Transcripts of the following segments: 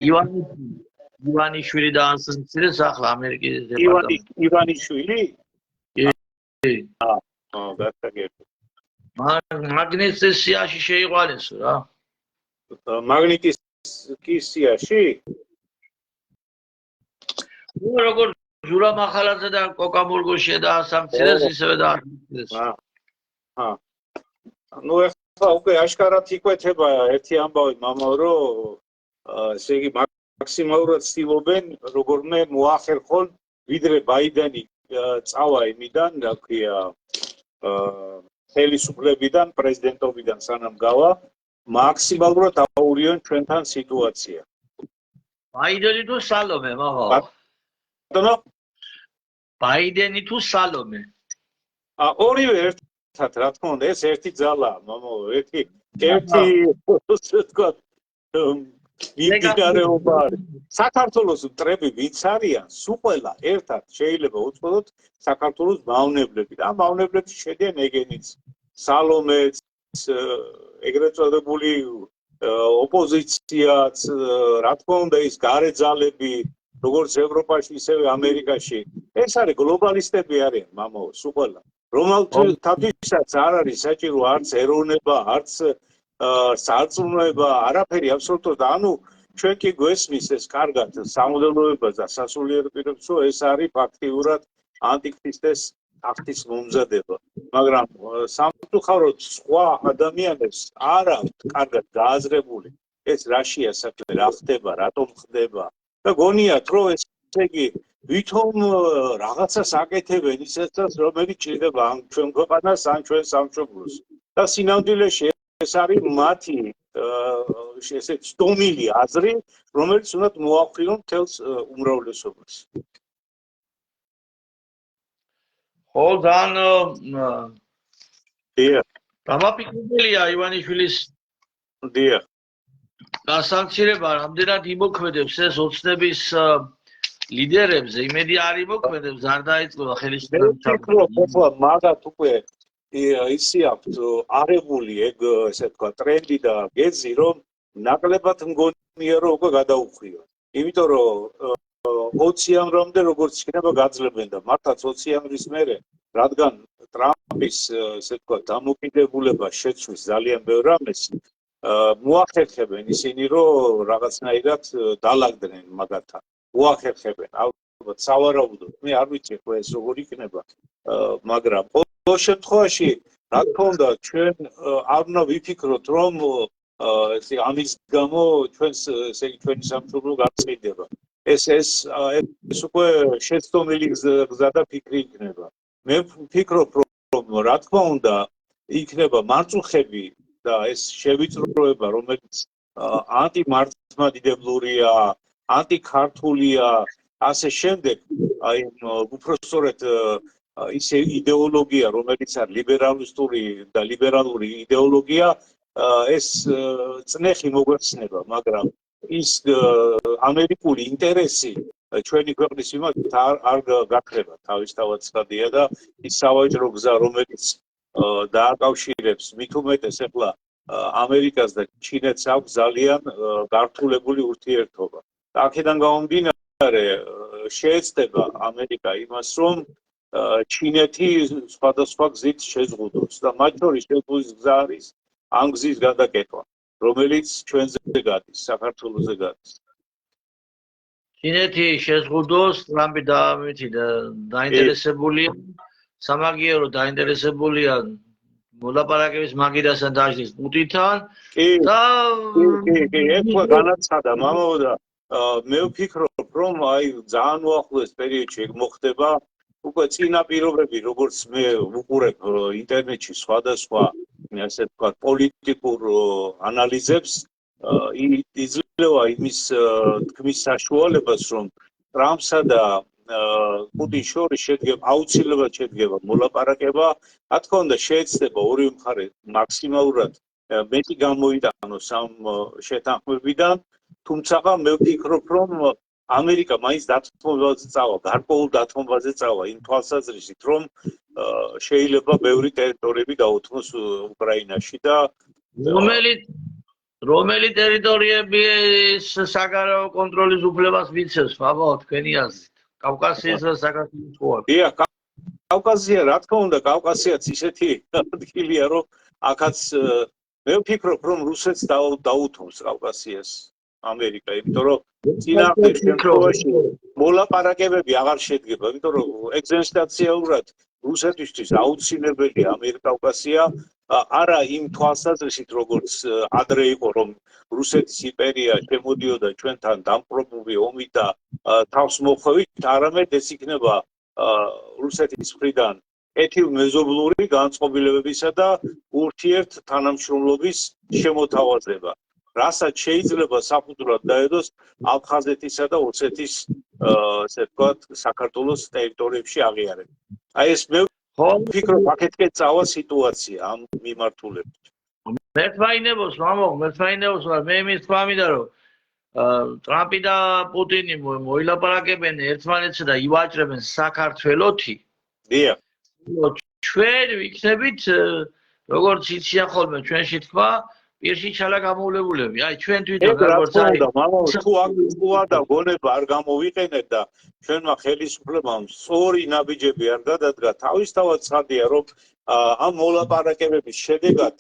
ივანიშვილი დაანსაცილეს ახლა ამერიკის დეპარტამენტში. ივანიშვილი? კი. გასაგებია. მაგნიტის სიაში შეიყვანესო რა. მაგნიტის სიაში? როგორც ჯურა მახალაძე და კოკა მურგუშია დაასამცირეს, ისევე დაასამცირეს. ნუ ახლა უკვე აშკარად იკვეთება ერთი ამბავი მამაო, რომ ესე იგი მაქსიმალურად ცდილობენ როგორმე მოახერხონ ვიდრე ბაიდენი წავა იმიდან, რა ქვია, ხელისუფლებიდან, პრეზიდენტობიდან სანამ გავა, მაქსიმალურად აურიონ ჩვენთან სიტუაცია. ბაიდენი თუ სალომე, მაღლა. ბატონო? ბაიდენი თუ სალომე. ორივე ერთად, რა თქმა უნდა, ეს ერთი ძალაა, მამაო, ერთი ასე ვთქვათ, მიმდინარეობა არის. საქართველოს მტრები ვინც არიან, სულ ყველა ერთად შეიძლება უწოდოთ საქართველოს მავნებლები. და ამ მავნებლებში შედიან ეგენიც, სალომეც, ეგრეთ წოდებული ოპოზიციაც, რა თქმა უნდა, ის გარე ძალები, როგორც ევროპაში, ისევე ამერიკაში. ეს არის გლობალისტები არიან, მამაო, სულ ყველა. რომელთათვისაც არ არის საჭირო არც ეროვნება, არც სარწმუნოება, არაფერი აბსოლუტურად. ანუ ჩვენ კი გვესმის ეს კარგად სამოდელოებას და სასულიერო პირებს, რომ ეს არის ფაქტიურად ანტიქრისტეს აქტის მომზადება. მაგრამ სამწუხაროდ სხვა ადამიანებს არ აქვთ კარგად გააზრებული ეს რაშია საქმე, რა ხდება, რატომ ხდება. და გონიათ, რომ ესე იგი ვითომ რაღაცას აკეთებენ ისეთაც, რომელიც ჭირდება ან ჩვენ ქვეყანას, ან ჩვენ სამშობლოს. და სინამდვილეში ეს არის მათი ესეთ სტომილი აზრი, რომელიც უნდა მოახდინონ მთელს უმრავლესობას. ხო, ძალიან დამაფიქრებელია ივანიშვილის გასამცირება, რამდენად იმოქმედებს ეს ოცნების ლიდერებზე, იმედი არ იმოქმედებს, არ დაიწყება ხელისუფლება. მაგათ უკვე ისი აქვთ არებული ეგ ესე თქვა ტრენდი და გეზი, რომ ნაკლებად მგონია, რომ უკვე გადაუხვიო. იმიტომ რომ 20 იამვრამდე როგორც იქნება გაძლებენ და მართლაც 20 იამვრის მერე, რადგან ტრამპის ესე თქვა დამოკიდებულება შეცვლის ძალიან ბევრ რამეს, მოახერხებენ ისინი, რომ რაღაცნაირად დალაგდნენ მაგათთან. მოახერხებენ, ალბათ სავარაუდოდ, მე არ ვიცი ხო ეს როგორ იქნება, მაგრამ ყოველ შემთხვევაში, რა თქმა უნდა, ჩვენ არ უნდა ვიფიქროთ, რომ ამის გამო ჩვენს ესე იგი ჩვენი სამშობლო გაწყვეტება. ეს უკვე შეცდომილი გზა და ფიქრი იქნება. მე ვფიქრობ, რომ რა თქმა უნდა, იქნება მარწუხები და ეს შევიწროება, რომელიც ანტიმართლმადიდებლურია, ანტიქართულია, ასე შემდეგ, აი უпростоრეთ ისე იდეოლოგია, რომელიც არის ლიბერალური იდეოლოგია, ეს წნეხი მოგვეცნება, მაგრამ ის ამერიკული ინტერესი ჩვენი ქვეყნის მიმართ არ გაქრება თავისთავად ცხადია და ის სავაჭრო გზა, რომელიც დააკავშირებს მით უმეტეს ახლა ამერიკას და ჩინეთს აქვს ძალიან გართულებული ურთიერთობა. აქედან გამომდინარე შეეცდება ამერიკა იმას, რომ ჩინეთი სხვადასხვა გზით შეზღუდოს და მათ შორის შეზღუდვის გზა არის ამ გზის გადაკეთვა, რომელიც ჩვენზე გადის, საქართველოზე გადის. ჩინეთი შეზღუდოს, ტრამპი დაინტერესებულია, სამაგიერო დაინტერესებულია მოლაპარაკების მაგიდასთან დაჟდის პუტინთან და ეხლა განაცხადა მამაო და მე ვფიქრობ, რომ აი ძალიან უახლოეს პერიოდში მოხდება უკვე წინა პირობები, როგორც მე ვუყურებ ინტერნეტში სხვადასხვა ასე ვთქვათ პოლიტიკურ ანალიზებს, იძლევა იმის თქმის საშუალებას, რომ ტრამპსა და პუტინს შორის აუცილებლად შედგება მოლაპარაკება. რა თქმა უნდა, შეეცდება ორივე მხარე მაქსიმალურად მეტი გამოიტანოს ამ შეთანხმებიდან, თუმცა მე ვფიქრობ, რომ ამერიკა მაინც დათმობაზე წავა, გარკვეულ დათმობაზე წავა, იმ თვალსაზრისით, რომ შეიძლება ბევრი ტერიტორიები დაუთმოს უკრაინაში და რომელი ტერიტორიების საგარეო კონტროლის უფლებას მიცემს, ბაბა, თქვენი აზრით? კავკასიის და საქართველოს ხო არ? დიახ, კავკასია, რა თქმა უნდა, კავკასიაც ისეთი ადგილია, რომ აქაც მე ვფიქრობ, რომ რუსეთს დაუთმობს კავკასიას ამერიკა, იმიტომ რომ წინააღმდეგ შემთხვევაში მოლაპარაკებები აღარ შედგება, იმიტომ რომ ეგზისტენციალურად რუსეთისთვის აუცილებელია ამიერკავკასია, არა იმ თვალსაზრისით, როგორც ადრე იყო, რომ რუსეთის იმპერია შემოდიოდა ჩვენთან დამპყრობლური ომით და თავს მოხვევით, არამედ ეს იქნება რუსეთის მხრიდან ეთილმეზობლური განწყობილებებისა და ურთიერთ თანამშრომლობის შემოთავაზება, რასაც შეიძლება საფუძვლად დაედოს აფხაზეთისა და ოსეთის ესე ვთქვათ საქართველოს ტერიტორიებში აღიარება. აი ეს მე ვფიქრობ, აქეთკენ წავა სიტუაცია ამ მიმართულებით. მერთვაინებოს, მამო, მერთვაინებოს, მე იმის თქვა მინდა, რომ ტრამპი და პუტინი მოილაპარაკებენ ერთმანეთსა და ივაჭრებენ საქართველოთი. დიახ. ჩვენ ვიქნებით, როგორც იციან ხოლმე ჩვენში თქვა, პირში ჩალა გამოვლებულები. აი ჩვენ თვითონ როგორც აი თუ არ და გონება არ გამოვიყენეთ და ჩვენმა ხელისუფლებამ სწორი ნაბიჯები არ გადადგა, თავისთავად ცხადია, რომ ამ მოლაპარაკებების შედეგად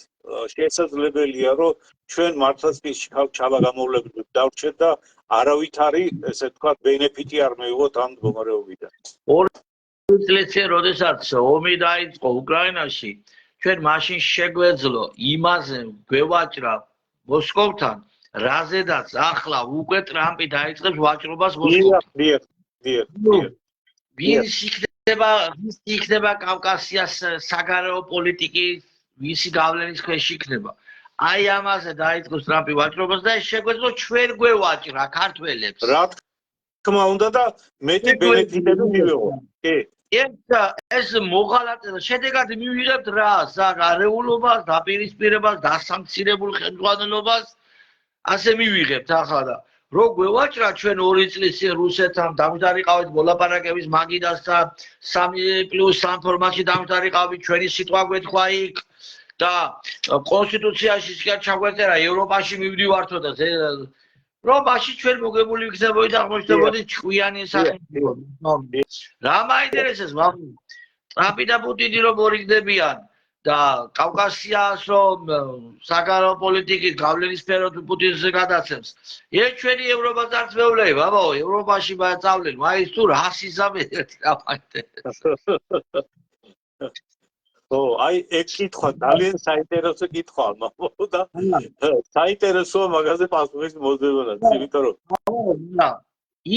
შესაძლებელია, რომ ჩვენ მართლაც პირში ჩალა გამოვლებულები დავრჩეთ და არავითარი, ესე ვთქვათ, ბენეფიტი არ მივიღოთ ამ მდგომარეობიდან. წლებში, როდესაც ომი დაიწყო უკრაინაში, ჩვენ მაშინ შეგვეძლო იმაზე გვევაჭრა მოსკოვთან, რაზედაც ახლა უკვე ტრამპი დაიწყებს ვაჭრობას მოსკოვთან. დიახ. ვის იქნება კავკასიას საგარეო პოლიტიკის, ვისი გავლენის ქვეშ იქნება. აი ამაზე დაიწყოს ტრამპი ვაჭრობას და ეს შეგვეძლო ჩვენ გვევაჭრა ქართველებს. რა თქმა უნდა და მეტი ბენეფიტები მივიღოთ. კი. ეს მოღალატება შედეგად მივიღებთ რა? საგარეულობას, დაპირისპირებას, დასამცირებულ ხელმძღვანელობას, ასე მივიღებთ ახლა და რო გვევაჭრა ჩვენ 2 წლის წინ რუსეთთან დამჯდარიყავით მოლაპარაკების მაგიდასთან 3+3 ფორმატში დამჯდარიყავით, ჩვენი სიტყვა გვეთქვა იქ და კონსტიტუციაში ჩაგვეწერა ევროპაში მივდივართო და რომ მაშინ ჩვენ მოგებული ვიქნებოდით და აღმოჩნდებოდით ჭკვიანი სახელმწიფო. რა მაინტერესებს მამო? ტრამპი და პუტინი რომ მორიგდებიან და კავკასიას რომ საგარეო პოლიტიკის გავლენის სფეროთ პუტინზე გადაცემს. ეს ჩვენი ევროპა წარწმეულები, ბაბო, ევროპაში წავლენ, მაინც თუ რას იზამენ ერთი რა მაინტერესებს. აი ეს კითხვა ძალიან საინტერესო კითხვაა, მამო და საინტერესოა მაგაზე პასუხის მოძებნაც, იმიტომ რომ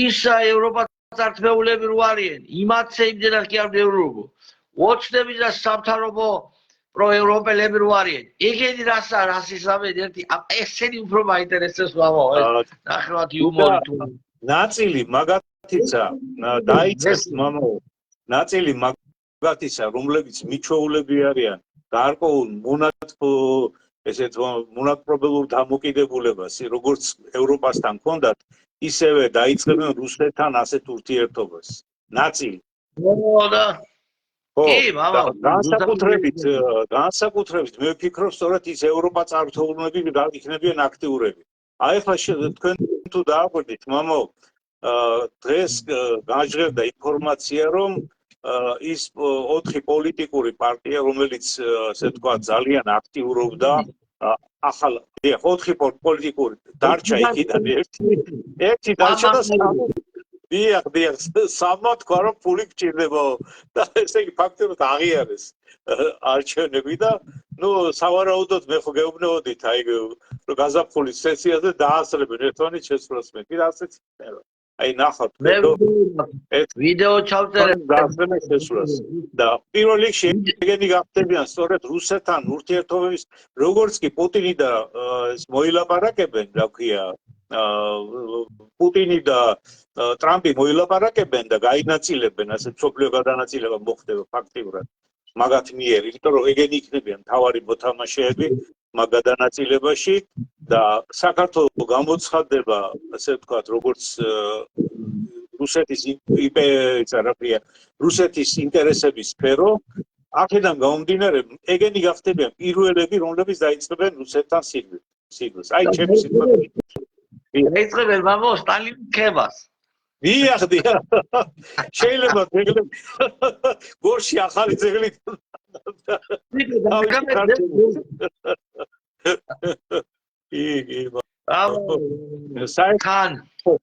ის ევროპა წარწმეულები რო არიან, იმათზე იმდენად კი არ ევროპო. ოცნების და სამთავრობო პროევროპელები რო არიან. ეგენი რას იზამენ ერთი, ესენი უფრო მაინტერესებს, მამო, ეს ნახევარ იუმორი თუ ნაწილი მაგათიცა დაიწყეს, მამო, ნაწილი გათისა, რომლებიც მიჩვეულები არიან გარკვეულ მონათპრობელურ დამოკიდებულებას, როგორც ევროპასთან ჰქონდათ, ისევე დაიწყებენ რუსეთთან ასეთ ურთიერთობას. ნაწილი. განსაკუთრებით მე ვფიქრობ, სწორედ ის ევროპა წარუმატებლები იქნებიან აქტიურები. აი ახლა თქვენ თუ დააკვირდით, მამო, დღეს გაჟღერდა ინფორმაცია, რომ ის 4 პოლიტიკური პარტია, რომელიც ასე ვთქვათ, ძალიან აქტიურობდა ახალ 4 პოლიტიკური დარჩა იქიდან ერთი დარჩა და დიახ, სამად თქვა, რომ ფული გჭირდებაო და ესე იგი ფაქტობრივად აღიარეს არჩევნები და სავარაუდოდ მე ხო გეუბნებოდით აი რომ გაზაფხულის სესიაზე დაასრულებენ ერთმანეთს შესრულებას მე კიდე ასეც აი ნახავთ ეს ვიდეო ჩავწერე და პირველ რიგში ეგენი გახდებიან სწორედ რუსეთთან ურთიერთობების როგორც კი პუტინი და მოილაპარაკებენ რა ქვია პუტინი და ტრამპი მოილაპარაკებენ და გაინაწილებენ ასე მსოფლიო გადანაწილება მოხდება ფაქტიურად მაგათ მიერ იმიტომ რომ ეგენი იქნებიან მთავარი მოთამაშეები მაგ გადანაწილებაში და საქართველოს გამოცხადდება ასე ვთქვათ როგორც რუსეთის ინტერესების სფერო აქედან გამომდინარე ეგენი გახდებიან პირველები რომლებიც დაიწყებენ რუსეთთან სიკვდილს სიგელს. აი ჩემი სიტყვა. ეწებენ მამო სტალინის ქებას. დიახ. შეიძლება ძეგლი გორში ახალი ძეგლი საერთოდ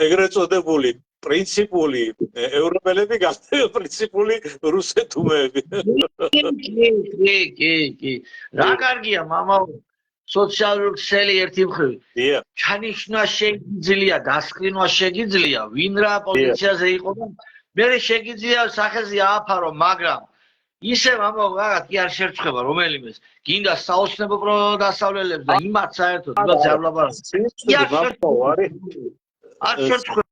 ეგრეთ წოდებული პრინციპული ევროპელები გახდნენ პრინციპული რუსეთუმეები. კი. რა კარგია მამაო სოციალური ქსელი ერთი მხრივ. ჩანიშნა შეგიძლია, დასკრინვა შეგიძლია, ვინ რა პოზიციაზე იყო და მე შეგიძლია სახეზე ააფარო, მაგრამ ისე მამაო რაღაც კი არ შერწება რომელიმეს. გინდა საოცნებო დასავლელებს და იმათ საერთოდ იმათ ზარლაბარს. არ შერწება.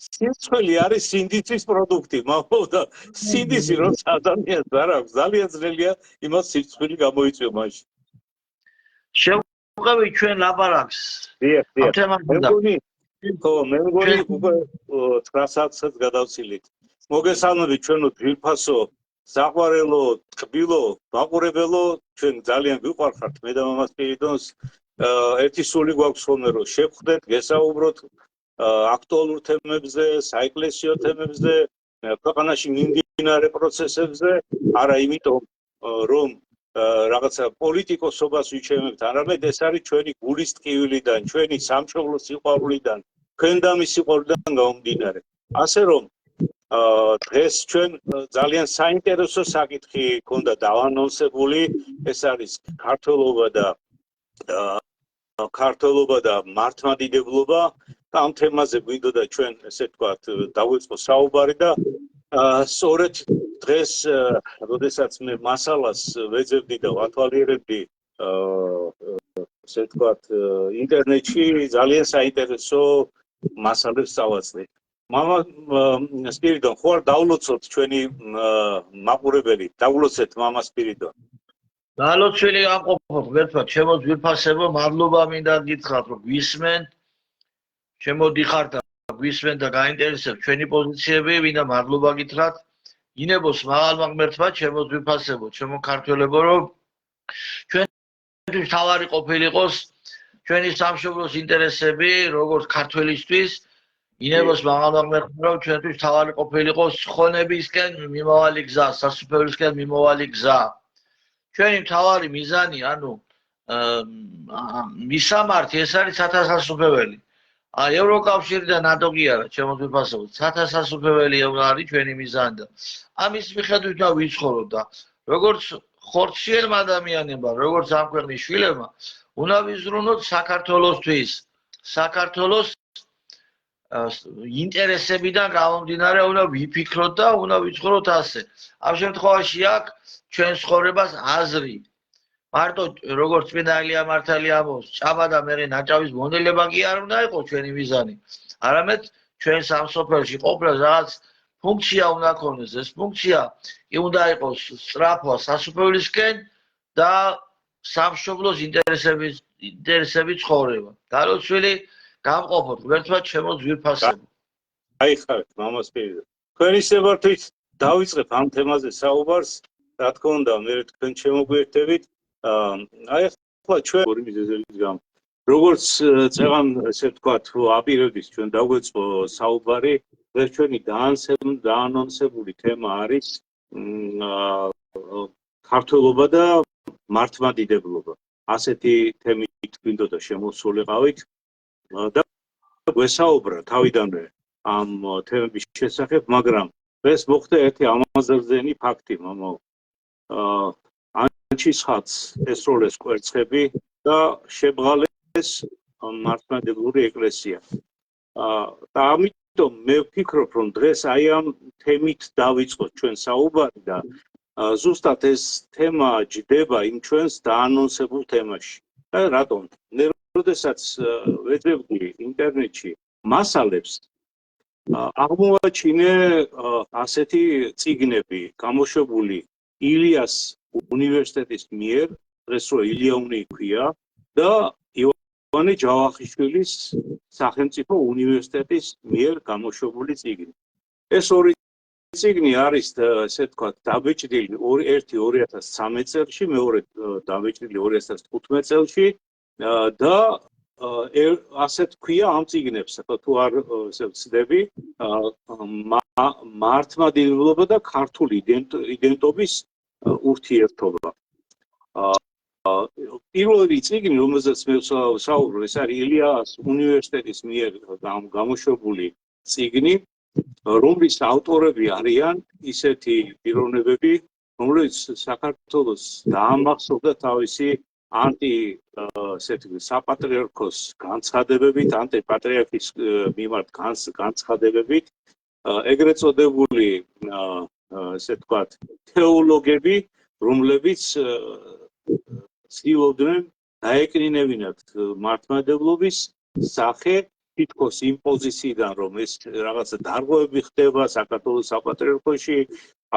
სიცხელი არის სინდისის პროდუქტი, მამაო და სინდისი როცა ადამიანს არ აქვს, ძალიან ძნელია იმას სიცხელი გამოიწვია მაშინ. შევყევი ჩვენ ლაპარაკს. მე მგონი უკვე 9 საათსაც გადავცილით. მოგესალმებით ჩვენო ძვირფასო, საყვარელო, ტკბილო, მაყურებელო, ჩვენ ძალიან გვიყვარხართ მე და მამა სპირიდონს. ერთი სული გვაქვს ხოლმე რომ შევხვდეთ, გესაუბროთ აქტუალურ თემებზე, საეკლესიო თემებზე, ქვეყანაში მიმდინარე პროცესებზე, არა იმიტომ რომ რაღაცა პოლიტიკოსობას ვიჩემებთ, არამედ ეს არის ჩვენი გულის ტკივილიდან, ჩვენი სამშობლოს სიყვარულიდან, ქვენდამის სიყვარულიდან გამომდინარე. ასე რომ დღეს ჩვენ ძალიან საინტერესო საკითხი ქონდა დავანონსებული, ეს არის ქართველობა და მართლმადიდებლობა. ამ თემაზე გვინდოდა ჩვენ ესე ვთქვათ დავიწყო საუბარი და სწორედ დღეს როდესაც მე მასალას ვეძებდი და ვათვალიერებდი ესე ვთქვათ ინტერნეტში ძალიან საინტერესო მასალებს წავაწყდი. მამა სპირიდონ ხო არ დაულოცოთ ჩვენი მაყურებელი, დაულოცეთ მამა სპირიდონ. დალოცვილი ამყოფობ ერთად ჩემო ძვირფასებო, მადლობა მინდა გითხრათ რომ გვისმენ. შემოდიხართ და გვისმენ და გაინტერესებთ ჩვენი პოზიციები, მინდა მადლობა გითხრათ. ინებოს მაღალმა ღმერთმა, ჩემო ძვირფასებო, ჩემო ქართველებო, რომ ჩვენთვის თავარი ყოფილიყოს ჩვენი სამშობლოს ინტერესები, როგორც ქართველისთვის, ინებოს მაღალმა ღმერთმა, რომ ჩვენთვის თავარი ყოფილიყოს ხონებისკენ მიმავალი გზა, სასუფეველისკენ მიმავალი გზა. ჩვენი მთავარი მიზანი, ანუ მისამართი ეს არის სათასასუფეველი. ევროკავშირი და ნატო კი არა, ჩემო ძვირფასებო, სათასასუფეველი არის ჩვენი მიზანი და ამის მიხედვით უნდა ვიცხოვროთ და როგორც ხორციელმა ადამიანებმა, როგორც ამ ქვეყნის შვილებმა, უნდა ვიზრუნოთ საქართველოსთვის, საქართველოს ინტერესებიდან გამომდინარე უნდა ვიფიქროთ და უნდა ვიცხოვროთ ასე. ამ შემთხვევაში აქ ჩვენ ცხოვრებას აზრი. მარტო როგორც წმინდა ალია მართალი ამბობს, ჭაბა და მერე ნაჭავის მონელება კი არ უნდა იყოს ჩვენი მიზანი. არამედ ჩვენ სამსოფელში ყოფნას რაღაც ფუნქცია უნდა ქონდეს. ეს ფუნქცია კი უნდა იყოს სწრაფვა სასופველისკენ და სამშობლოს ინტერესების ცხოვრება. დალოცვილი გამყოფოთ ღმერთმა ჩემო ძვირფასებო. აიხარეთ მამა სპირიდონ. თქვენი სევართვით დავიწყებ ამ თემაზე საუბარს. რა თქმა უნდა, მე თქვენ შემოგვიერთებით. აი ახლა ჩვენ ორი მიზეზების გამო. როგორც წეღან ესე ვთქვათ, აპირებდის ჩვენ დაგვეწყო საუბარი, ეს ჩვენი დაანონსებული თემა არის ქართველობა და მართლმადიდებლობა. ასეთი თემით გვინდოდა შემოსულიყავით და გვესაუბრა თავიდანვე ამ თემების შესახებ, მაგრამ ეს მოხდა ერთი ამაზრზენი ფაქტი, მამო. ანჩისხატს ესროლეს კვერცხები და შებრალეს მართლმადიდებლური ეკლესია. და ამიტომ მე ვფიქრობ, რომ დღეს აი ამ თემით დავიწყოთ ჩვენ საუბარი და ზუსტად ეს თემა ჯდება იმ ჩვენს დაანონსებულ თემაში. და რატომ? მე როდესაც ვეძებდი ინტერნეტში მასალებს, აღმოვაჩინე ასეთი წიგნები გამოშვებული ილიას უნივერსიტეტის მიერ, დღეს რო ილიაუნი იქვია და ივანე ჯავახიშვილის სახელმწიფო უნივერსიტეტის მიერ გამოშვებული წიგნი. ეს ორი წიგნი არის ესე თქვა დაბეჭდილი 2013 წელს, მეორე დაბეჭდილი 2015 წელს და ასე თქვია ამ წიგნებს, თუ არ ვცდები, მართლმადიდებლობა და ქართული იდენტობის ურთიერთობა. პირველი წიგნი, რომელზეც მე ვსაუბრობ, ეს არის ილიას უნივერსიტეტის მიერ გამოშვებული წიგნი, რომლის ავტორები არიან ისეთი პიროვნებები, რომლებიც საქართველოს დაამახსოვრდა თავისი საპატრიარქოს განცხადებებით, ანტიპატრიარქის მიმართ განცხადებებით, ეგრეთ წოდებული ესე ვთქვათ, თეოლოგები, რომლებიც ცდილობდნენ დაეკნინებინათ მართლმადიდებლობის სახე თითქოს იმ პოზიციიდან, რომ ეს რაღაცა დარღვევები ხდება საქართველოს საპატრიარქოში,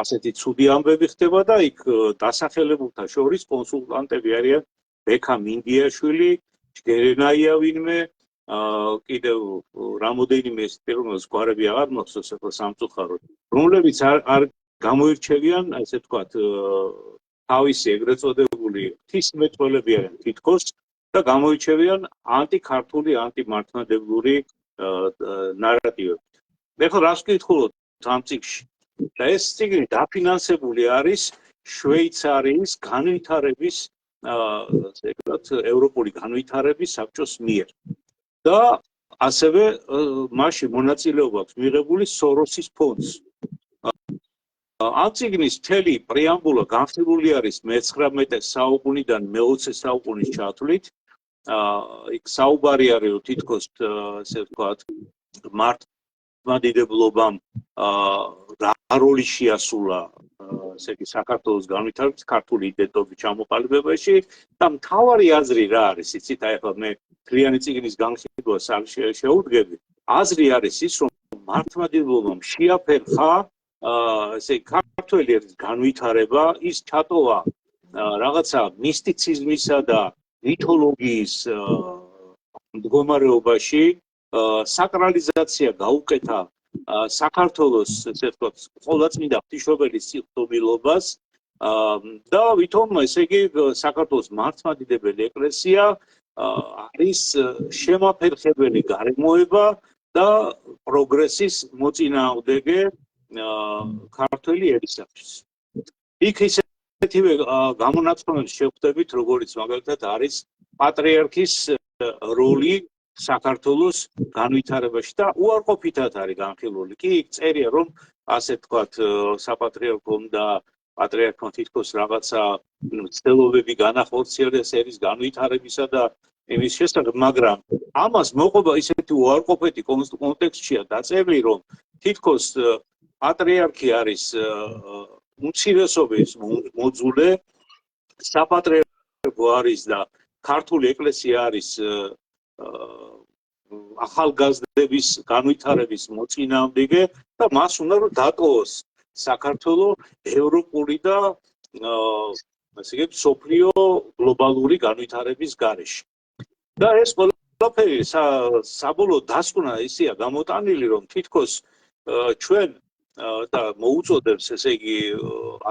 ასეთი ცუდი ამბები ხდება და იქ დასახელებულთა შორის კონსულტანტები არიან ბექა მინდიაშვილი, ჯგერენაია ვინმე, კიდევ რამოდენიმე პიროვნების გვარები აღარ მახსოვს ახლა სამწუხაროდ, რომლებიც არ გამოირჩევიან, ასე ვთქვათ, თავისი ეგრეთ წოდებული ღვთისმეტყველები არიან თითქოს და გამოირჩევიან ანტიქართული, ანტიმართლმადებლური ნარატივებით. ეხლა რას ვკითხულობთ ამ წიგნში? და ეს წიგნი დაფინანსებული არის შვეიცარიის განვითარების, ასე ვთქვათ, ევროპული განვითარების საბჭოს მიერ. და ასევე მასში მონაწილეობა აქვს მიღებული სოროსის ფონდს. ამ წიგნის მთელი პრეამბულა განხილული არის მე-19 საუკუნიდან მე-20 საუკუნის ჩათვლით. იქ საუბარი არის თითქოს, ასე ვთქვათ, მართლმადიდებლობამ რა როლი შეასრულა ესე იგი საქართველოს განვითარების, ქართული იდენტობის ჩამოყალიბებაში და მთავარი აზრი რა არის, იცით, აი ახლა მე მთლიანი წიგნის განხილვას არ შეუდგები. აზრი არის ის, რომ მართლმადიდებლობამ შეაფერხა ესე ქართველი განვითარება, ის ჩატოვა რაღაცა მისტიციზმისა და მითოლოგიის მდგომარეობაში, საკრალიზაცია გაუკეთა საქართველოს, ესე ვთქვათ, ყოვლადწმინდა ღვთისმშობელის სიყვდილობას და ვითომ ესე იგი საქართველოს მართლმადიდებელი ეკლესია არის შემაფერხებელი გარემოება და პროგრესის მოწინააღმდეგე ქართველი ერისათვის. იქ ისეთივე გამონაცხადებს შევხვდებით, როგორც მაგალითად არის პატრიარქის როლი საქართველოს განვითარებაში და უარყოფითად არის განხილული. კი იქ წერია, რომ ასე ვთქვათ, საპატრიარქომ და პატრიარქმა თითქოს რაღაცა მცდელობები განახორციელეს ერის განვითარებისა და იმის შესახებ, მაგრამ ამას მოყვება ისეთი უარყოფითი კონტექსტშია დაწერილი, რომ თითქოს პატრიარქი არის უმცირესობის მოძულე, საპატრიარქო არის და ქართული ეკლესია არის ახალგაზრდების განვითარების მოწინააღმდეგე და მას უნდა რომ დატოვოს საქართველოს ევროპული და ასე იგი მსოფლიო გლობალური განვითარების გარეშე. და ეს ყველაფერი საბოლოო დასკვნა ისეა გამოტანილი, რომ თითქოს ჩვენ და მოუწოდებს ესე იგი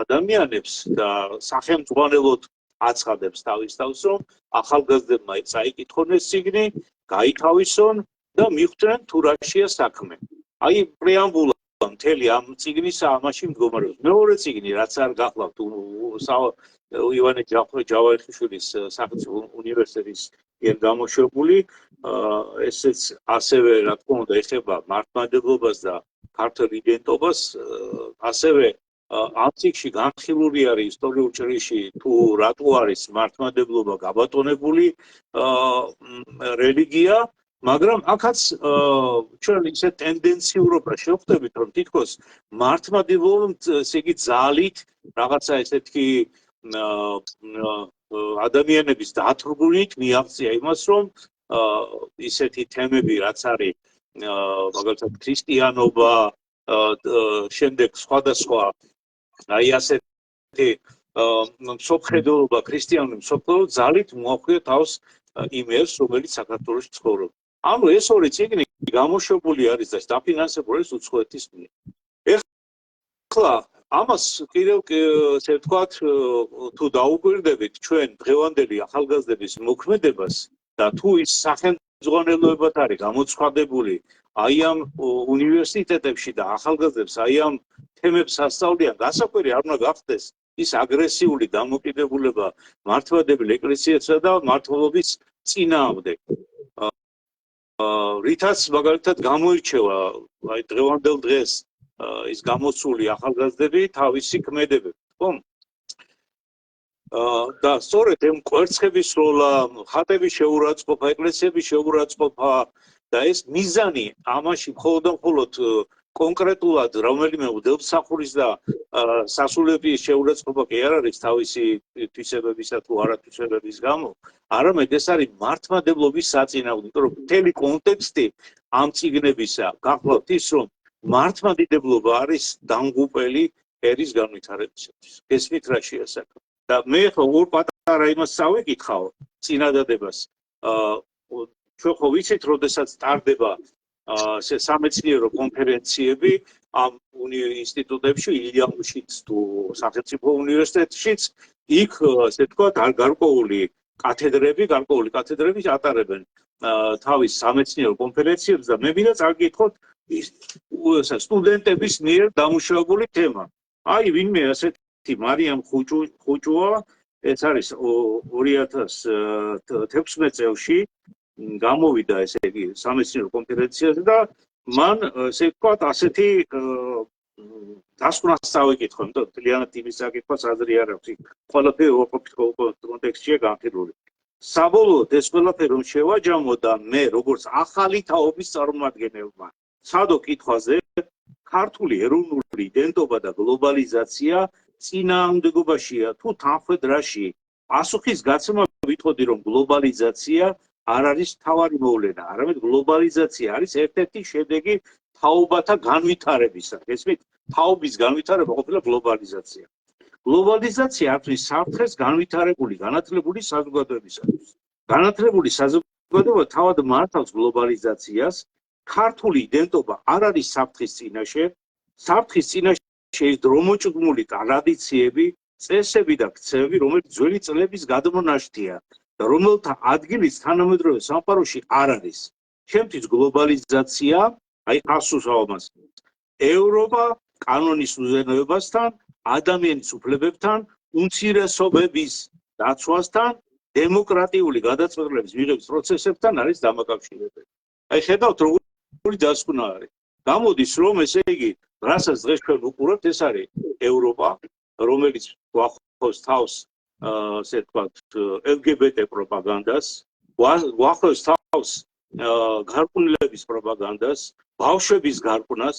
ადამიანებს და სახელმწიფოდ აცხადებს თავის თავს, რომ ახალგაზრდებმა წაიკითხონ ეს წიგნი, გაითავისონ და მიხვდნენ თუ რა შეა საქმე. აი პრეამბულა მთელი ამ წიგნის ამაში მდგომარეობს. მეორე წიგნი, რაც არ გახლავთ, ივანე ჯავახიშვილის სახელმწიფო უნივერსიტეტის მიერ გამოშვებული, ესეც ასევე რა თქმა უნდა ეხება მართლმადიდებლობას და ქართულ იდენტობას, ასევე ამ წიგნში განხილული არის ისტორიულ ჭრილში თუ რატო არის მართლმადიდებლობა გაბატონებული რელიგია, მაგრამ აქაც ჩვენ ისე ტენდენციურობა შევხვდებით, რომ თითქოს მართლმადიდებლობამ ესე იგი ძალით რაღაცა ესეთი ადამიანების დათრგუნით მიაღწია იმას, რომ ისეთი თემები, რაც არის მაგალითად ქრისტიანობა, შემდეგ სხვადასხვა აი ასეთი მსოფლმხედველობა, ქრისტიანული მსოფლმხედველობა ძალით მოახვია თავს იმ ერს, რომელიც საქართველოში ცხოვრობს. ანუ ეს ორი წიგნი გამოშვებული არის და დაფინანსებული არის უცხოეთის მიერ. ახლა ამას კიდევ ესე ვთქვათ თუ დაუკვირდებით ჩვენ დღევანდელი ახალგაზრდების მოქმედებას და თუ ის სახელმძღვანელოებად არის გამოცხადებული აი ამ უნივერსიტეტებში და ახალგაზრდებს აი ამ თემებს ასწავლიან, გასაკვირი არ უნდა გახდეს ის აგრესიული დამოკიდებულება მართლმადიდებელ ეკლესიასა და მართლობის წინააღმდეგ. რითაც მაგალითად გამოირჩევა აი დღევანდელ დღეს ის გამოსული ახალგაზრდები თავისი ქმედებებით, ხო? და სწორედ ამ კვერცხების როლა, ხატების შეურაცხყოფა, ეკლესიების შეურაცხყოფა და ეს მიზანი ამაში მხოლოდ და მხოლოდ კონკრეტულად რომელიმე უდელსახურის და სასულების შეურაცხყოფა კი არ არის თავისი თვისებებისა თუ არათვისებების გამო, არამედ ეს არის მართლმადიდებლობის საწინააღმდეგო, იმიტომ რომ მთელი კონტექსტი ამ წიგნებისა გახლავთ ის, რომ მართლმადიდებლობა არის დამღუპელი ერის განვითარებისათვის. გესმით რა შეასაკა? და მე ხო ორ პატარა იმას წავიკითხავ წინადადებას. ჩვენ ხო ვიცით, როდესაც ტარდება სამეცნიერო კონფერენციები ამ ინსტიტუტებში, ილიამშიც თუ სახელმწიფო უნივერსიტეტშიც, იქ ესე ვთქვათ, გარკვეული კათედრები ატარებენ თავის სამეცნიერო კონფერენციებს და მე მინდა წაგიკითხოთ სტუდენტების მიერ დამუშავებული თემა. აი, ვინმე ასეთი მარიამ ხუჭუა, ეს არის 2016 წელში გამოვიდა ესე იგი სამეცნიერო კონფერენციაზე და მან ესე ვთქვათ ასეთი დასკვნას წავიკითხო, იმიტომ რომ მთლიანად იმის საკითხს აზრი არ აქვს. ყველაფერი კონტექსტშია განხილული. საბოლოოდ ეს ყველაფერი რომ შევაჯამო და მე როგორც ახალი თაობის წარმომადგენელმა სცადო კითხვაზე ქართული ეროვნული იდენტობა და გლობალიზაცია წინააღმდეგობაშია თუ თანხმედრაში პასუხის გაცემა ვიტყოდი რომ გლობალიზაცია არ არის თავარი მოვლენა, არამედ გლობალიზაცია არის ერთ-ერთი შედეგი თაობათა განვითარებისა. ესმით, თაობის განვითარება ყოფილა გლობალიზაცია. გლობალიზაცია არის საფრთხეს განვითარებული, განათლებული საზოგადოებისათვის. განათლებული საზოგადოება თავად მართავს გლობალიზაციას. ქართული იდენტობა არ არის საფრთხის წინაშე. საფრთხის წინაშე ის დრომოჭგმული ტრადიციები, წესები და ქცევები, რომელიც ძველი წლების გადმონაშთია და რომელთა ადგილიც თანამედროვე სამყაროში არ არის. ჩემთვის გლობალიზაცია, აი ასუსავ მას, ევროპა კანონის უზენოებასთან, ადამიანის უფლებებთან, უმცირესობების დაცვასთან, დემოკრატიული გადაწყვეტილების მიღების პროცესებთან არის დამაკავშირებელი. აი ხედავთ როგორი დასკვნა არის. გამოდის რომ ესე იგი, რასაც დღეს ჩვენ ვუყურებთ, ეს არის ევროპა, რომელიც გვახავს თავს ასე ვთქვათ, LGBT პროპაგანდას, გვახავს თავს გარყვნილების პროპაგანდას, ბავშვების გარყვნას,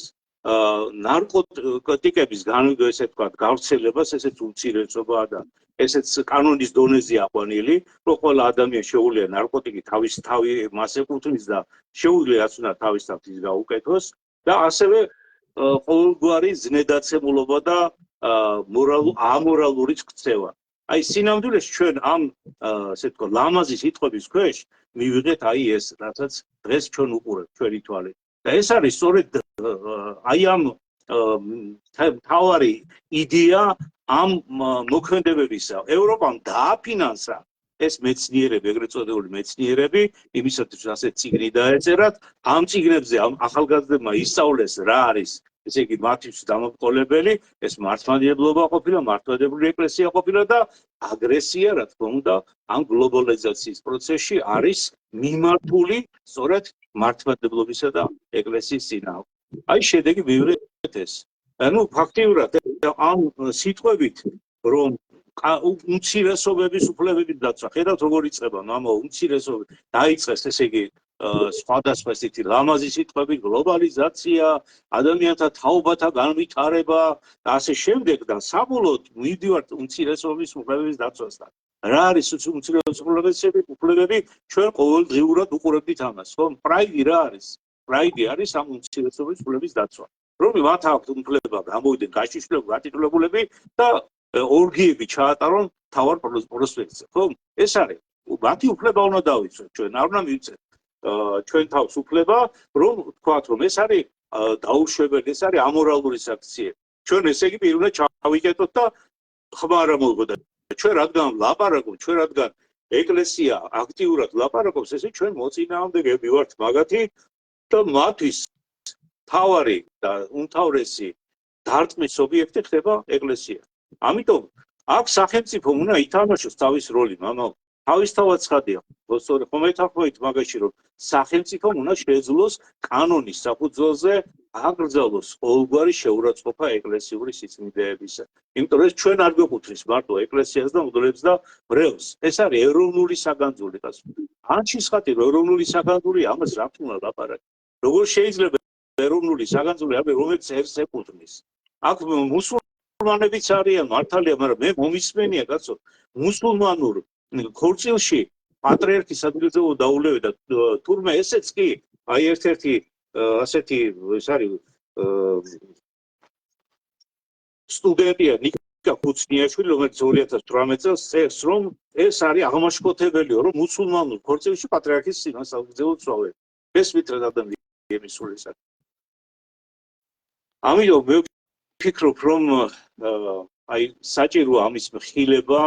ნარკოტიკების ესე ვთქვათ, გავრცელებას, ესეც უმცირესობაა და ესეც კანონის დონეზე აყვანილი, რომ ყველა ადამიანი შეუძლია ნარკოტიკი თავის თავი მას ეკუთვნის და შეუძლია რაც უნდა თავის თავს ის გაუკეთოს და ასევე ყოველგვარი ზნედაცემულობა და ამორალურიც ქცევა. აი სინამდვილეს ჩვენ ამ ასე ვთქვათ, ლამაზი სიტყვების ქვეშ მივიღეთ აი ეს, რასაც დღეს ჩვენ უყურებთ ჩვენი თვალით. და ეს არის სწორედ აი ამ თავარი იდეა ამ მოქმედებებისა. ევროპამ დააფინანსა ეს მეცნიერები, ეგრეთ წოდებული მეცნიერები, იმისათვის ასეთ წიგნი დაეწერათ, ამ წიგნებზე ამ ახალგაზრდებმა ისწავლეს რა არის, ესე იგი მათთვის დამოკიდებელი, ეს მართლმადიდებლობა ყოფილა, მართლმადიდებლური ეკლესია ყოფილა და აგრესია, რა თქმა უნდა, ამ გლობალიზაციის პროცესში არის მიმართული სწორედ მართლმადიდებლობისა და ეკლესიის წინააღმდეგ. აი შედეგი მივიღეთ ეს. ანუ ფაქტიურად ამ სიტყვებით რომ უმცირესობების უფლებების დაცვა, ხედავთ როგორ იწყება მამა უმცირესობები, დაიწყეს ესე იგი სხვადასხვა ისეთი ლამაზი სიტყვები, გლობალიზაცია, ადამიანთა თაობათა განვითარება და ასე შემდეგ და საბოლოოდ მივდივართ უმცირესობების უფლებების დაცვასთან. რა არის უმცირესობების უფლებები? ჩვენ ყოველდღიურად უყურებთ ამას, ხო? პრაიდი რა არის? პრაიდი არის ამ უმცირესობების უფლების დაცვა. რომ მათ აქვთ უფლება გამოვიდნენ გაშიშვლებული და ორგიები ჩაატარონ თავარ პროსპექტზე, ხო? ეს არის. მათი უფლება უნდა დავიცვათ ჩვენ, არ უნდა მივიცეთ ჩვენ თავს უფლება, რომ ვთქვათ, რომ ეს არის დაუშვებელი, ეს არის ამორალური საქციე. ჩვენ ესე იგი პირველად ჩავიკეტოთ და ხმა არ მოვიგოთ. ჩვენ რადგან ლაპარაკობთ, ჩვენ რადგან ეკლესია აქტიურად ლაპარაკობს, ესე ჩვენ მოწინააღმდეგეები ვართ მაგათი და მათთვის თავარი და უმთავრესი დარტყმის ობიექტი ხდება ეკლესია. ამიტომ აქ სახელმწიფო უნდა ითამაშოს თავის როლი, მამაო. თავისთავად ცხადია, ხომ ეთანხმებით მაგაში, რომ სახელმწიფომ უნდა შეძლოს კანონის საფუძველზე აკრძალოს ყოველგვარი შეურაცხყოფა ეკლესიური სიწმინდეებისა. იმიტომ რომ ეს ჩვენ არ გვეკუთვნის მარტო ეკლესიას და მღვდლებს და მრევლს. ეს არის ეროვნული საგანძური. ანჩის ხატი ეროვნული საგანძური, ამას რა თქმა უნდა ლაპარაკი. როგორ შეიძლება ეროვნული საგანძური არის, რომელიც ერთს ეკუთვნის? აქ მუსულმანებიც არიან მართალია, მაგრამ მე მომისმენია, კაცო, მუსულმანურ ქორწილში პატრიარქის ადგილზე დაულევდა თურმე ესეც კი აი ერთ-ერთი ასეთი ეს არის სტუდენტია ნიკა ხუცნიაშვილი, რომელიც 2018 წელს წერს, რომ ეს არის აღმაშფოთებელიო, რომ მუსულმანურ ქორწილში პატრიარქის სინას ადგილზე უწვავენ. მესმით ადამიანების სულისად. ამიტომ მე ვფიქრობ, რომ აი საჭირო ამის მხილება,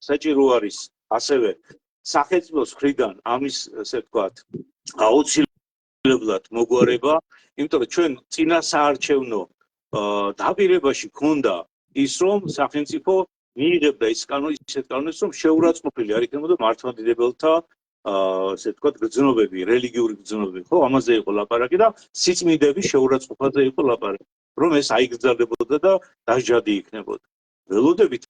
საჭირო არის ასევე სახელმწიფოს მხრიდან ამის ესე ვთქვათ აუცილებლად მოგვარება, იმიტომ რომ ჩვენ წინასაარჩევნო დაპირებაში ქონდა ის, რომ სახელმწიფო მიიღებდა ის ისეთ კანონებს, რომ შეურაცხყოფილი არ იქნებოდა მართლმადიდებელთა ესე ვთქვათ გრძნობები, რელიგიური გრძნობები, ხო, ამაზე იყო ლაპარაკი და სიწმინდეების შეურაცხყოფაზე იყო ლაპარაკი, რომ ეს აიგრძელებოდა და დაჟადი იქნებოდა. ველოდებით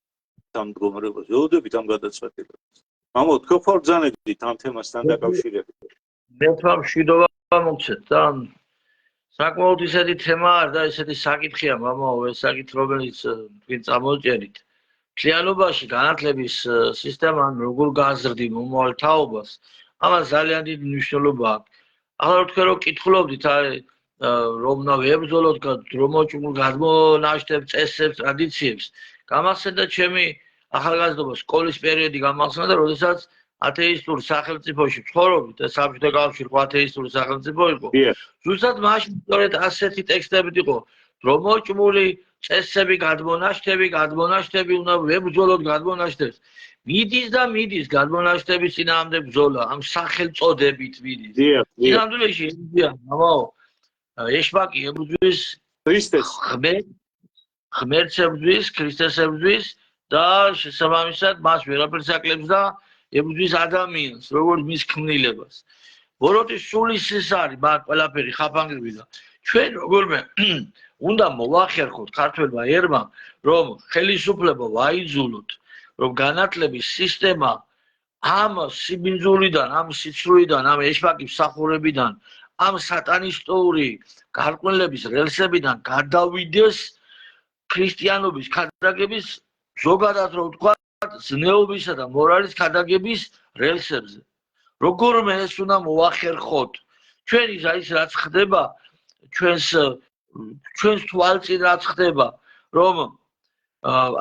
ამ მდგომარეობას, ველოდებით ამ გადაწყვეტილებას. მამო, თქვენ ხორბძანებდით ამ თემასთან დაკავშირებით. მე თქვა მშვიდობა მოგცეთ და საკმაოდ ისეთი თემა არ და ისეთი საკითხია, მამაო, ეს საკითხი, რომელიც თქვენ წამოჭერით. მთლიანობაში განათლების სისტემა როგორ გააზრდი მომავალ თაობას, ამას ძალიან დიდი მნიშვნელობა აქვს. ახლა თქვენ რო კითხულობდით, რომ უნდა ვებრძოლოთ დრომოჭმულ გადმონაშთებ წესებს, ტრადიციებს, გამახსენდა ჩემი ახალგაზრდობა სკოლის პერიოდი გამახსენდა, როდესაც ათეისტურ სახელმწიფოში ვცხოვრობდით, საბჭოთა კავშირი ხო ათეისტური სახელმწიფო იყო. ზუსტად მაშინ სწორედ ასეთი ტექსტებით იყო, დრომოჭმული წესები, გადმონაშთები უნდა ვებრძოლოთ გადმონაშთებს. მიდის გადმონაშთების წინააღმდეგ ბრძოლა, ამ სახელწოდებით მიდის. სინამდვილეში ესია, მამაო, ეშმაკი ებრძვის ქრისტეს, ღმერთს ებრძვის, ქრისტეს ებრძვის და შესაბამისად მას ვერაფერს აკლებს და ებრძვის ადამიანს, როგორც მის ქმნილებას. ბოროტის სულის ის არის, მაგ ყველაფერი ხაფანგრები და ჩვენ როგორმე უნდა მოვახერხოთ ქართველმა ერმა, რომ ხელისუფლება ვაიძულოთ, რომ განათლების სისტემა ამ სიბინძურიდან, ამ სიცრუიდან, ამ ეშმაკის მსახურებიდან, ამ სატანისტური გარყვნილების რელსებიდან გადავიდეს ქრისტიანობის ქადაგების, ზოგადად რო ვთქვა, ზნეობისა და მორალის ქადაგების რელსებზე. როგორმე ეს უნდა მოვახერხოთ. ჩვენი ის რაც ხდება, ჩვენს თვალწინ რაც ხდება, რომ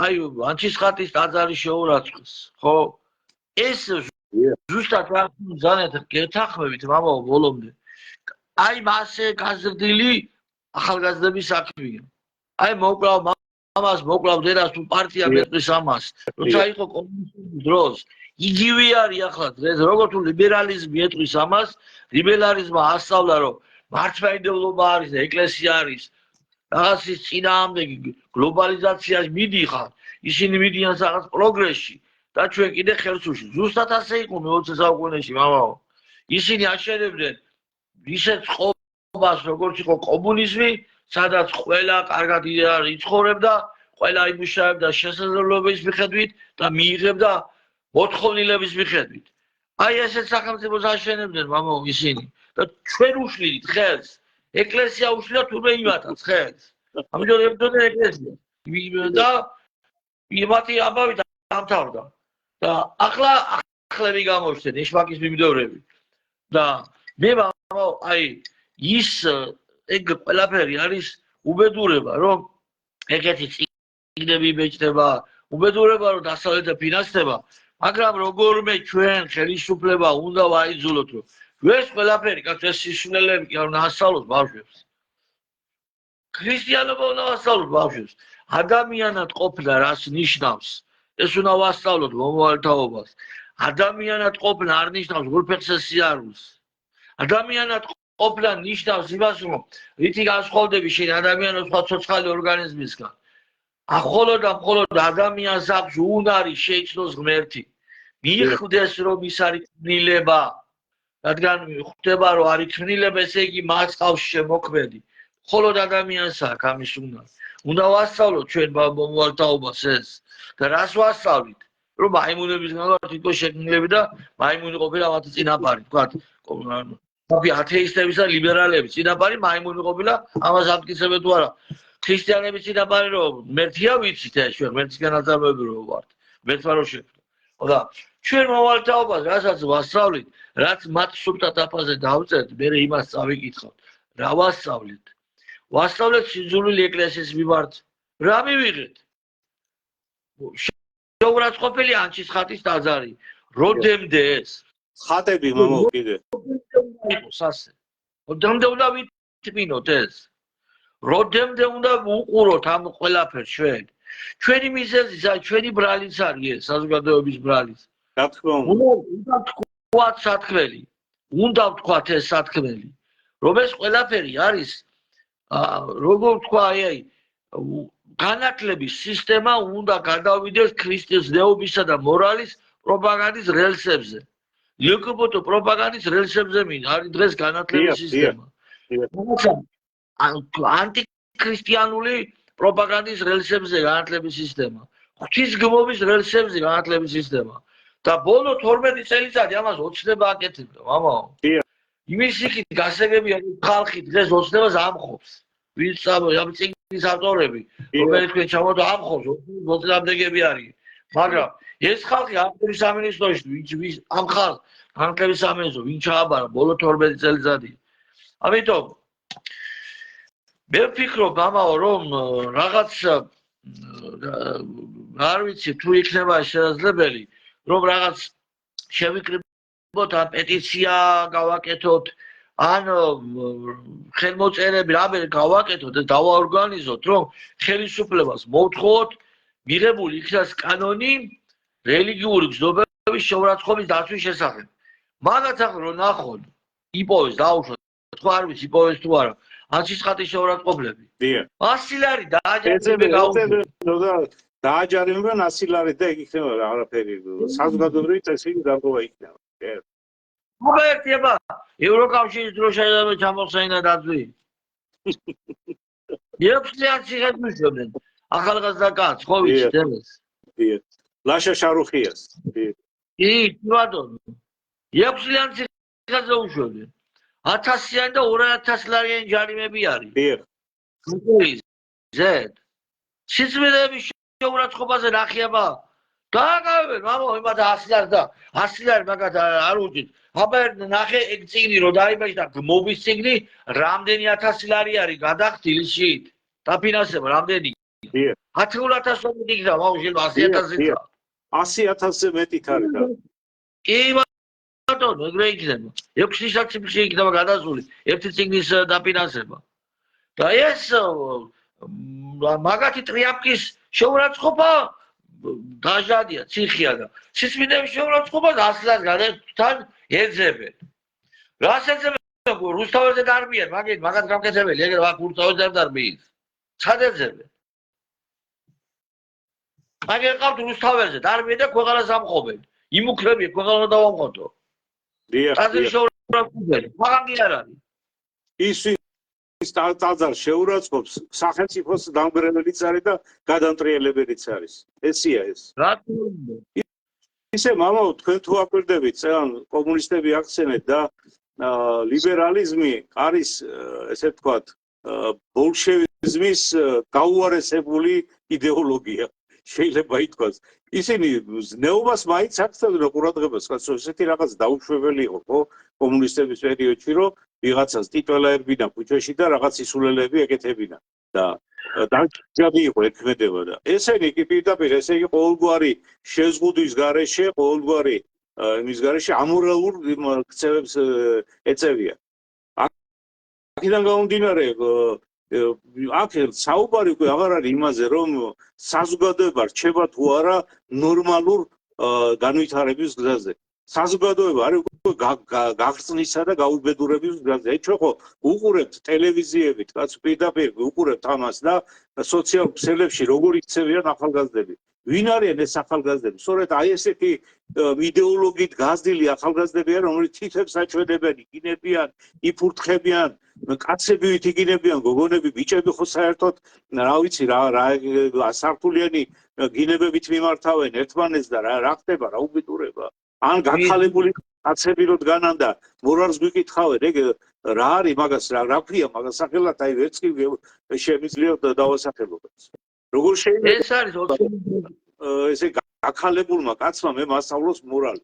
აი ანჩისხატის ტაძარი შეურაცხეს, ხო? ეს ზუსტად რა ზანეთ გეთახმებით, მამაო, ბოლომდე. აი მასე გაზრდილი ახალგაზრდების საქმეა. აი მოკლავ მამას, მოკლავ დედას, თუ პარტია მეტყვის ამას, როცა იყო კომუნისტების დროს, იგივე არის ახლა დღეს, როგორ თუ ლიბერალიზმი ეტყვის ამას, ლიბერალიზმმა ასწავლა, რომ მართლმადიდებლობა არის და ეკლესია არის რაღაცის წინააღმდეგი, გლობალიზაციაში მიდიხარ, ისინი მიდიან რაღაც პროგრესში და ჩვენ კიდე ხელსუში. ზუსტად ასე იყო მე-20 საუკუნეში, მამაო. ისინი აშენებდნენ ისეთ წყობას, როგორც იყო კომუნიზმი, სადაც ყველა კარგად იცხოვრებდა, ყველა იმუშავებდა შესაძლებლობის მიხედვით და მიიღებდა მოთხოვნილების მიხედვით. აი ესეთ სახელმწიფოს აშენებდნენ, მამაო, ისინი და ჩვენ უშლით ხელს. ეკლესია უშლიდა თურმე იმათაც ხელს. ამიტომ ებრძოდნენ ეკლესია. და იმათი ამბავი დამთავრდა. და ახლა ახლები გამოჩნდნენ ეშმაკის მიმდევრები. და მე მამაო, აი ის ეგ ყველაფერი არის უბედურება, რომ ეგეთი წიგნები იბეჭდება, უბედურება, რომ დასავლეთը ფინანსდება, მაგრამ როგორმე ჩვენ ხელისუფლება უნდა ვაიძულოთ, რომ ეს ყველაფერი, კაცო, ეს სისულელები კი არ უნდა ასწავლოს ბავშვებს. ქრისტიანობა უნდა ვასწავლოთ ბავშვებს. ადამიანად ყოფნა რას ნიშნავს? ეს უნდა ვასწავლოთ მომავალთაობას. ადამიანად ყოფნა არ ნიშნავს გულფეხზე სიარულს. ადამიანად ყოფნა ნიშნავს იმას, რომ რითი განსხვავდები შენ ადამიანოს სხვა ცოცხალი ორგანიზმისგან. მხოლოდ ადამიანს აქვს უნარი შეიცნოს ღმერთი. მიხვდეს რომ ის არის თნილება. რადგან ხვდება რომ არის თნილება, ესე იგი მას ყავს შემოქმედი. მხოლოდ ადამიანს აქვს ამის უნარი. უნდა ვასწავლოთ ჩვენ მომავალთაობას ეს. და რას ვასწავლით? რომ მაიმუნებისგან ვარ თვითონ შექმნილები და მაიმუნი ყოფილა მათი წინაპარი, თქვათ. අපි ათეისტების და ლიბერალების წინაპარი მაიმუნი ყოფილა, ამას ამტკიცებენ თუ არა. ქრისტიანების წინაპარი რომ მერთია ვიცით ეს ჩვენ მერთისგან აწარმოები რომ ვართ. მერთმა რო შექმნა. ხოდა ჩვენ მომავალთაობას რასაც ვასწავლით, რაც მათ სულტად აფაზე დავწერთ, მე იმას წავიკითხავთ. რა ვასწავლით? ვასწავლეთ სიძულვილი ეკლესიის მიმართ. რა მივიღეთ? შეურაცხყოფელი ანჩის ხატის ტაძარი. როდემდე ეს? ხატები მამაო კიდე. როდემდე უნდა ვითმინოთ ეს? როდემდე უნდა უყუროთ ამ ყველაფერს ჩვენ? ჩვენი მიზეზიც არის, ჩვენი ბრალიც არის ეს, საზოგადოების ბრალიც. რა თქმა უნდა. უნდა თქვათ სათქმელი. უნდა ვთქვათ ეს სათქმელი. რომ ეს ყველაფერი არის როგორ ვთქვა, აი განათლების სისტემა უნდა გადავიდეს ქრისტეს ზნეობისა და მორალის პროპაგანდის რელსებზე. ლგბტ პროპაგანდის რელსებზე არის დღეს განათლების სისტემა. ანტიქრისტიანული პროპაგანდის რელსებზე განათლების სისტემა. ღვთისგმობის რელსებზე განათლების სისტემა. და ბოლო 12 წელიწადი ამას ოცნება აკეთებდა, მამაო. იმის იქით გასაგებია ხალხი დღეს ოცნებას ამხობს. ვინც ამ წიგნის ავტორები, რომელიც თქვენ ჩამოთო ამხობს, ოცნებდეგები არის. მაგრამ ეს ხალხი აქტიურ სამინისტროში ვინც ამ ხალხს განათლების სამინისტრო ვინ ჩააბარა ბოლო 12 წელიწადი. ამიტომ მე ვფიქრობ, მამაო, რომ რაღაც არ ვიცი თუ იქნება შესაძლებელი, რომ რაღაც შევიკრიბოთ ან პეტიცია გავაკეთოთ, ან ხელმოწერები რამე გავაკეთოთ და დავაორგანიზოთ, რომ ხელისუფლებას მოვთხოვოთ მიღებული იქნას კანონი რელიგიური გზნობების შეურაცხყოფის დაცვის შესახებ. მაგაც ახლა რომ ნახოთ, იპოვეს დაუშვათ, თქვა არ ვიცი იპოვეს თუ არა. ანჩის ხატის შეურაცხყოფლები. 100 ლარი დააჯარიმებენ 100 ლარი და იქ იქნება არაფერი. საზოგადოებრივი წესრიგი დარღვევა იქნება. მოერთება ევროკავშირის დროს შეიძლება ჩამოხსენა დაცვი. ეფსიანცი გადმიშობდნენ ახალგაზრდა კაცს, ხო ვიცით ეს? ლაშა შარუხიას. ბატონო. ეფსიანცი გადაუშვებდნენ. 1000-იანი და 2000 ლარიანი ჯარიმები არის. ზედ. სიწმინდეების შეურაცხყოფაზე ნახიება. დააგავებენ, მამო, იმათ 100 ლარი და 100 ლარი მაგათ არ უჭით. აბა ნახე ეგ წიგნი რო დაიბაჭდა და გმობის წიგნი რამდენი 1000 ლარი არის გადახდილი შით. დაფინანსება რამდენი? 100000 სომით იქნება, მამო, შეიძლება 100000-ი. 100000-ზე მეტით არის და. კი ბატონო, ეგრე იქნება. 6 საათში იქნება გადასული ერთი წიგნის დაფინანსება. და ეს მაგათი ტრიამფის შეურაცხყოფა დაჟადია, ციხია და სიწმინდეების შეურაცხყოფას 100 ლარს გადათან ეძებენ. რას ეძებენ? რუსთაველზე დარბიან, მაგათ გამკეთებელი, ეგრე აქ რუსთაველზე არ დარბიის. ცხად ეძებენ. მაგერ ყავთ რუსთაველზე დარბიან და ქვეყანას ამხობენ. იმუქრებიან, ქვეყანა დავამყოთ. ტაძრის შეურაცხყოფელი, მაგან კი არ არის. ის ტაძარს შეურაცხყოფს სახელმწიფოს დამგრეველიც არის და გადამტრიალებელიც არის. ესია ეს. რა თქმა უნდა. ისე მამაო, თქვენ თუ აკვირდებით, ან კომუნისტები აქცევენ და ლიბერალიზმი არის, ესე ვთქვათ, ბოლშევიზმის გაუარესებული იდეოლოგია. შეიძლება ითქვას. ისინი ზნეობას მაინც აქცევდნენ ყურადღებას, კაცო, ესეთი რაღაც დაუშვებელი იყო, ხო? კომუნისტების პერიოდში, რომ ვიღაცას ტიტველაებინა ქუჩაში და რაღაც ისულელები ეკეთებინა და დაჯადი იყო ექმედება და ესენი კი პირდაპირ ესე იგი ყოველგვარი შეზღუდვის გარეშე, ყოველგვარი იმის გარეშე ამორალურ ქცევებს ეწევიან. აქედან გამომდინარე აქ საუბარი უკვე აღარ არის იმაზე, რომ საზოგადოება რჩება თუ არა ნორმალურ განვითარების გზაზე. საზოგადოება არის უკვე გაღწნისა და გაუბედურების გზაზე. ჩვენ ხო უყურებთ ტელევიზიებით, კაც პირდაპირ უყურებთ ამას და სოციალურ ქსელებში როგორ იქცევიან ახალგაზრდები. ვინ არიან ეს ახალგაზრდები? სწორედ აი ესეთი იდეოლოგიით გაზრდილი ახალგაზრდები არიან, რომლებიც თითებს აჩვენებენ, იგინებიან, იფურთხებიან, კაცები ვით იგინებიან, გოგონები, ბიჭები ხო საერთოდ რა ვიცი რა სართულიანი გინებებით მიმართავენ ერთმანეთს და რა ხდება, რა უბედურება. ან გაქალებული კაცები რო დგანან და მორალს გვიკითხავენ, ეგ რა არის მაგას რა ქვია მაგას სახელად აი ვერც კი შემიძლია დავასახელოთ. როგორ შეიძლება ეს არის ესე გაქალებულმა კაცმა მე მასწავლოს მორალი.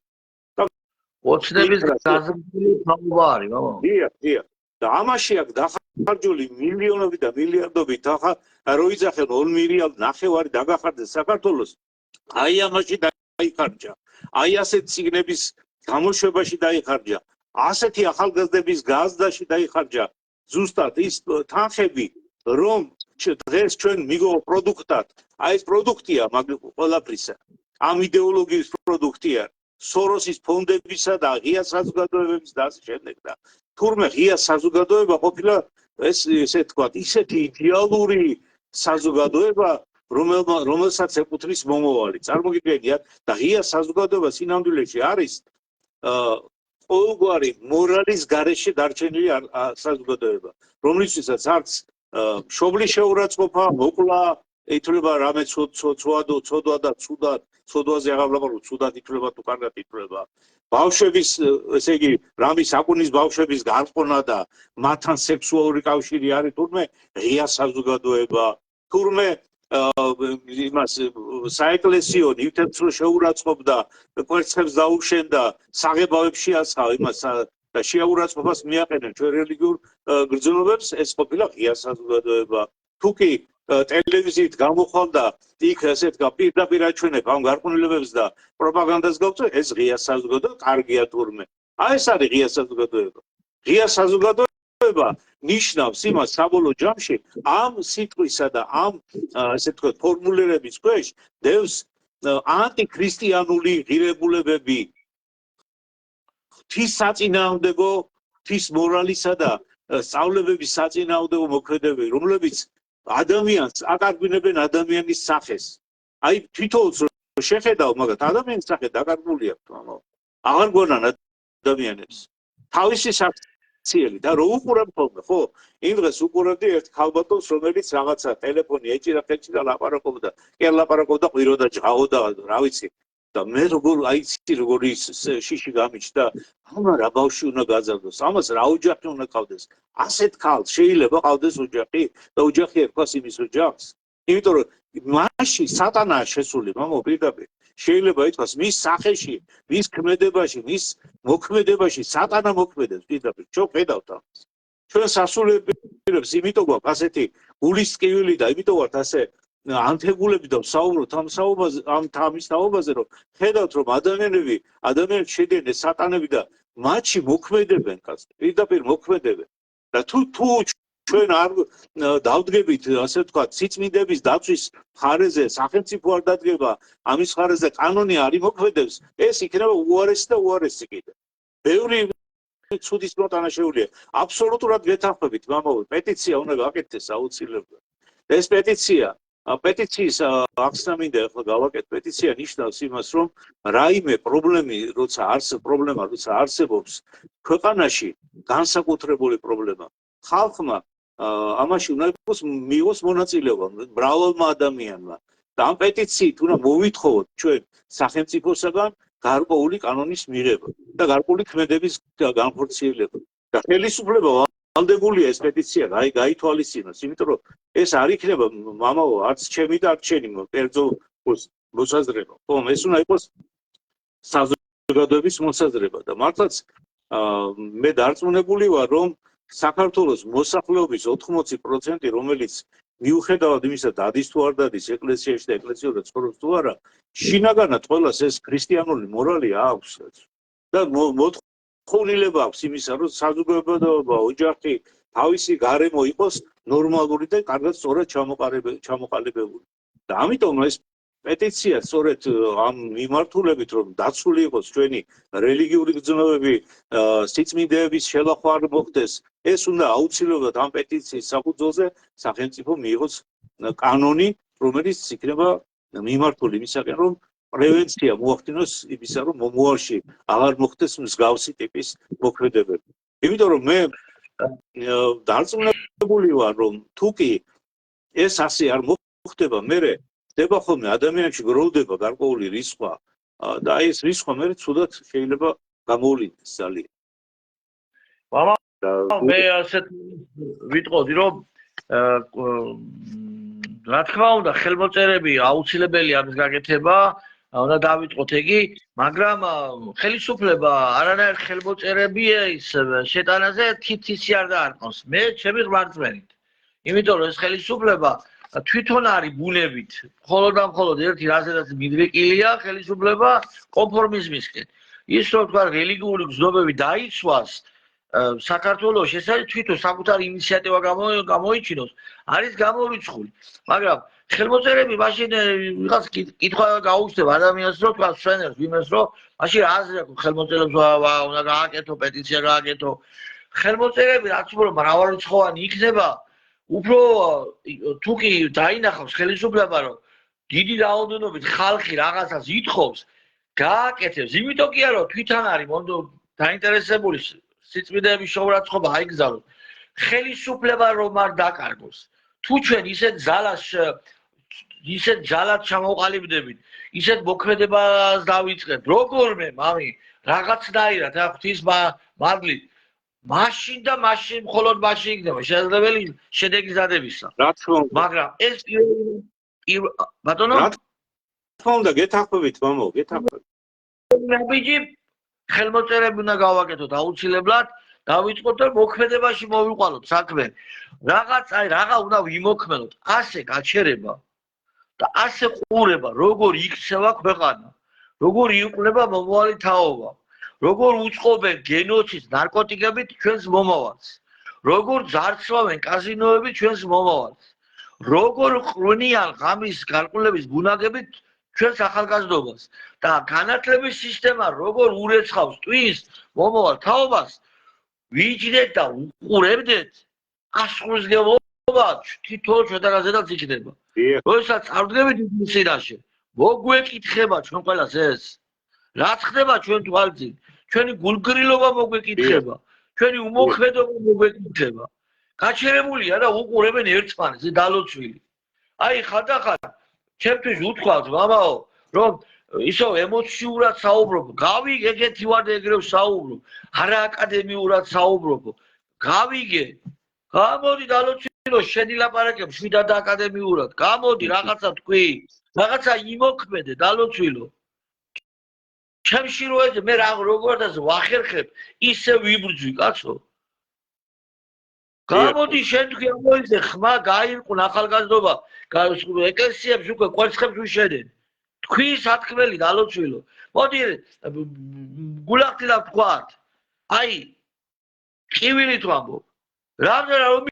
ოცნების გაზრდილი თაობა არის, მამო. დიახ. და ამაში აქ დახარჯული მილიონები და მილიარდობით ახლა რო იძახენ 2 მილიარდ ნახევარი დაგახარჯეს საქართველოს. აი ამაში დაიხარჯა. აი ასეთ ციგნების გამოშვებაში დაიხარჯა. ასეთი ახალგაზრდების გაზრდაში დაიხარჯა. ზუსტად ის თანხები რომ დღეს ჩვენ მიგო პროდუქტად, აი ეს პროდუქტია ყველაფრისა. ამ იდეოლოგიის პროდუქტია. სოროსის ფონდებისა და ღია საზოგადოებების და ასე შემდეგ და თურმე ღია საზოგადოება ყოფილა ესე თქვა ისეთი იდეალური საზოგადოება რომელსაც ეკუთვნის მომავალი. წარმოგიდგენიათ და ღია საზოგადოება სინამდვილეში არის ყოველგვარი მორალის გარეშე დარჩენილი საზოგადოება, რომლისთვისაც არც მშობლის შეურაცხყოფა, მოკლა, ითვლება რამე ცოდვა და ცუდად, ცოდვაზე აღარ ვლაპარაკობ, ცუდად ითვლება თუ კარგად ითვლება. ბავშვების, ესე იგი, რამის აკუნის ბავშვების გარყონა და მათთან სექსუალური კავშირი არის თურმე ღია საზოგადოება, თურმე იმას საეკლესიო ნივთებს რო შეურაცხყოფდა, კვერცხებს დაუშენდა, საღებავებში ასხა იმას და შეურაცხყოფას მიაყენენ ჩვენ რელიგიურ გრძნობებს, ეს ყოფილა ღია საზოგადოება. თუ კი ტელევიზიით გამოხვალდა იქ ესე თქვა პირდაპირ აჩვენებ ამ გარყვნილებებს და პროპაგანდას გავწევ, ეს ღია საზოგადოება, კარგია თურმე. აი ეს არის ღია საზოგადოება. ღია საზოგადოება ნიშნავს იმას საბოლოო ჯამში ამ სიტყვისა და ამ ესე თქვა ფორმულირების ქვეშ დევს ანტიქრისტიანული ღირებულებები, ღვთის საწინააღმდეგო, ღვთის მორალისა და სწავლებების საწინააღმდეგო მოქმედებები, რომლებიც ადამიანს აკარგვინებენ ადამიანის სახეს. აი თვითონაც შეხედავ, მაგრამ ადამიანის სახე დაკარგული აქვს, მაგრამ აღარ გვანან ადამიანებს. თავისი საქციელი და რო უყურებ ხოლმე, ხო? იმ დღეს უყურებდი ერთ ქალბატონს, რომელიც რაღაცა ტელეფონი ეჭირა ხელში და ლაპარაკობდა, კი ლაპარაკობდა, ყვიროდა, ჯღაოდა, რა ვიცი. და მე როგორ აიცი როგორ ის შიში გამიჩნდა, ამა რა ბავშვი უნდა გაძარდოს, ამას რა ოჯახი უნდა ყავდეს. ასეთ ქალს შეიძლება ყავდეს ოჯახი და ოჯახი ერქვას იმის ოჯახს. იმიტომ რომ მასში სატანაა შესული, მამო, პირდაპირ. შეიძლება ითქვას მის სახეში, მის ქმედებაში, მის მოქმედებაში სატანა მოქმედებს პირდაპირ. ჩვენ ხედავთ ამას. ჩვენ სასულიერებს იმიტომ გვაქვს ასეთი გულის ტკივილი და იმიტომ ვართ ასე ანთეგულები და ვსაუბრობთ ამ თაობაზე, რომ ხედავთ რომ ადამიანები შედიან სატანები და მათში მოქმედებენ კაცი, პირდაპირ მოქმედებენ. და თუ ჩვენ არ დავდგებით, ასე ვთქვათ, სიწმინდების დაცვის მხარეზე, სახელმწიფო არ დადგება ამის მხარეზე, კანონი არ იმოქმედებს, ეს იქნება უარესი და უარესი კიდე. ბევრი ცუდის მოტანა შეუძლია. აბსოლუტურად გეთანხმებით, მამაო, პეტიცია უნდა გაკეთდეს აუცილებლად. ეს პეტიციის ახსნა მინდა ახლა გავაკეთე. პეტიცია ნიშნავს იმას, რომ რაიმე პრობლემა როცა არსებობს ქვეყანაში, განსაკუთრებული პრობლემა, ხალხმა ამაში უნდა მიიღოს მონაწილეობა მრავალმა ადამიანმა. და ამ პეტიციით უნდა მოვითხოვოთ ჩვენ სახელმწიფოსაგან გარკვეული კანონის მიღება და გარკვეული ქმედების განხორციელება. და ხელისუფლება ვალდებულია ეს პეტიცია გაითვალისწინოს, იმიტომ რომ ეს არ იქნება, მამაო, არც ჩემი და არც შენი კერძო მოსაზრება. ხომ, ეს უნდა იყოს საზოგადოების მოსაზრება და მართლაც მე დარწმუნებული ვარ, რომ საქართველოს მოსახლეობის 80%, რომელიც მიუხედავად იმისა, დადის თუ არ დადის ეკლესიაში და ეკლესიურად ცხოვრობს თუ არა, შინაგანად ყველას ეს ქრისტიანული მორალი აქვს და მოთხოვნილება აქვს იმისა, რომ საზოგადოება, ოჯახი, თავისი გარემო იყოს ნორმალური და კარგად სწორად ჩამოყალიბებული. და ამიტომ ეს პეტიცია სწორედ ამ მიმართულებით რომ დაცული იყოს ჩვენი რელიგიური გრძნობები, სიწმინდეების შელახვა არ მოხდეს, ეს უნდა აუცილებლად ამ პეტიციის საფუძველზე სახელმწიფო მიიღოს კანონი, რომელიც იქნება მიმართული იმისაკენ, რომ პრევენცია მოახდინოს იმისა, რომ მომავალში აღარ მოხდეს მსგავსი ტიპის მოქმედებები. იმიტომ რომ მე დარწმუნებული ვარ, რომ თუ კი ეს ასე არ მოხდება, მერე ხდება ხოლმე ადამიანებში გროვდება გარკვეული რისხვა და ეს რისხვა მე ცუდად შეიძლება გამოვლინდეს ძალიან. მე ასეთ ვიტყოდი, რომ რა თქმა უნდა, ხელმოწერები აუცილებელი ამის გაკეთება, უნდა დავიწყოთ იგი, მაგრამ ხელისუფლება არანაირ ხელმოწერებია ის შეტანაზე თითისი არ დაარყოს. მე ჩემი ღმერთმენით. იმიტომ რომ ეს ხელისუფლება თვითონ არის ბუნებით, მხოლოდ და მხოლოდ ერთი რაზედაც მიდრეკილია ხელისუფლება კონფორმიზმისკენ. ის რომ თქვა რელიგიური გზნობები დაიცვას საქართველოში, ეს არის თვითონ საკუთარი ინიციატივა გამოიჩინოს, არის გამორიცხული. მაგრამ ხელმოწერები მაშინ ვიღაც კითხვა გაუჩნდება ადამიანს, რომ თქვა სვენერს, ვიმეს რომ მაშინ რა აზრი აქვს ხელმოწერებს უნდა გააკეთო, პეტიცია გააკეთო. ხელმოწერები რაც უფრო მრავალრიცხოვანი იქნება, უფრო თუ კი დაინახავს ხელისუფლება, რომ დიდი რაოდენობით ხალხი რაღაცას ითხოვს, გააკეთებს. იმიტომ კი არა, რომ თვითონ არის მომდო დაინტერესებული სიწმინდეების შოურაცხყოფა აიგზავნოს. ხელისუფლება რომ არ დაკარგოს. თუ ჩვენ ისეთ ძალად ჩამოყალიბდებით, ისეთ მოქმედებას დავიწყებთ, როგორმე, მამი, რაღაცნაირად, რა ღვთის მადლით, მაშინ და მაშინ მხოლოდ მაშინ იქნება შესაძლებელი შედეგის დადებისა. რა თქმა უნდა. მაგრამ ეს ბატონო? რა თქმა უნდა, გეთანხმებით, მამო, გეთანხმებით. ნაბიჯი ხელმოწერები უნდა გავაკეთოთ აუცილებლად, დავიწყოთ და მოქმედებაში მოვიყვანოთ საქმე. რაღა უნდა ვიმოქმედოთ, ასე გაჩერება და ასე ყურება, როგორ იქცევა ქვეყანა, როგორ იყვნება მომავალი თაობა, როგორ უწყობენ გენოციდს ნარკოტიკებით ჩვენს მომავალს, როგორ ძარცვავენ კაზინოები ჩვენს მომავალს, როგორ ყრუნიან ღამის გარყვნილების ბუნაგებით ჩვენს ახალგაზრდობას და განათლების სისტემა როგორ ურეცხავს ტვინს მომავალ თაობას, ვიჯდეთ და უყურებდეთ, ასრულებობა თითოეულ შეტანაზედაც იქნება. როდესაც წავდგებით ის წინაშე, მოგვეკითხება ჩვენ ყველას ეს. რაც ხდება ჩვენ თვალწინ, ჩვენი გულგრილობა მოგვეკითხება, ჩვენი უმოქმედობა მოგვეკითხება. გაჩერებულია და უყურებენ ერთმანეთს, დალოცვილი. აი ხანდახან ჩემთვის უთქვათ, მამაო, რომ ისო ემოციურად საუბრობ, გავიგე ეგეთი ვარ და ეგრევ საუბრობ, არა აკადემიურად საუბრობ. გავიგე. გამოდი დალოცვილო, შედილაპარაკებ შვიდად აკადემიურად. გამოდი რაღაცა თქვი, რაღაცა იმოქმედე დალოცვილო. ჩემში როეზე მე როგორაც ვახერხებ, ისე ვიბრძვი, კაცო. გამოდი შენ თქვი ამოიძე ხმა გაირყուն ახალგაზრდობა, ეკლესიებს უკვე კვერცხებს ვიშენენ. თქვი სათქმელი დალოცვილო. მოდი გულახდი და ვთქვათ. აი ყივილით ვამბობ. რამდენად რომ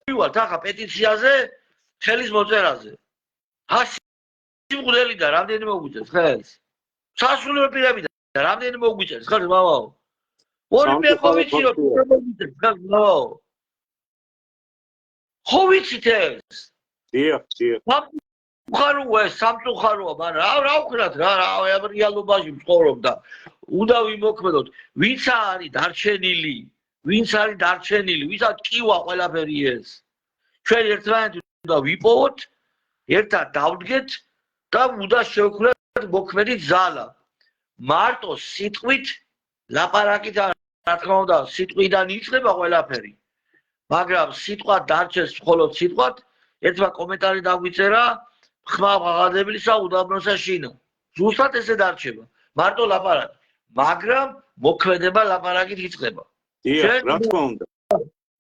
მივალთ ახლა პეტიციაზე, ხელის მოწერაზე. 100 სიმღუდელი და რამდენი მოგვიწევს ხელს? სასულიერო პირები და რამდენი მოგვიწევს ხარ მამაო? ორი მე ხო ვიცი რომ მოგვიწევს ხარ მამაო? ხო ვიცით ეს? დიახ. ხაროა სამწუხაროა, მაგრამ რა ვქნათ რა რეალობაში ვცხოვრობ და უნდა ვიმოქმედოთ. ვინც არის დარჩენილი, ვისაც კივა ყველაფერი ეს. ჩვენ ერთმანეთს უნდა ვიპოვოთ, ერთად დავდგეთ და უნდა შევქმნათ მოქმედი ძალა. მარტო სიტყვით ლაპარაკით რა თქმა უნდა სიტყვიდან იწყება ყველაფერი. მაგრამ სიტყვა დარჩეს მხოლოდ სიტყვად, ერთმა კომენტარი დაგვიწერა, ხმა ღაღადებლისა უდაბნოსა შინა. ზუსტად ესე დარჩება. მარტო ლაპარაკი, მაგრამ მოქმედება ლაპარაკით იწყება. დიახ, რა თქმა უნდა.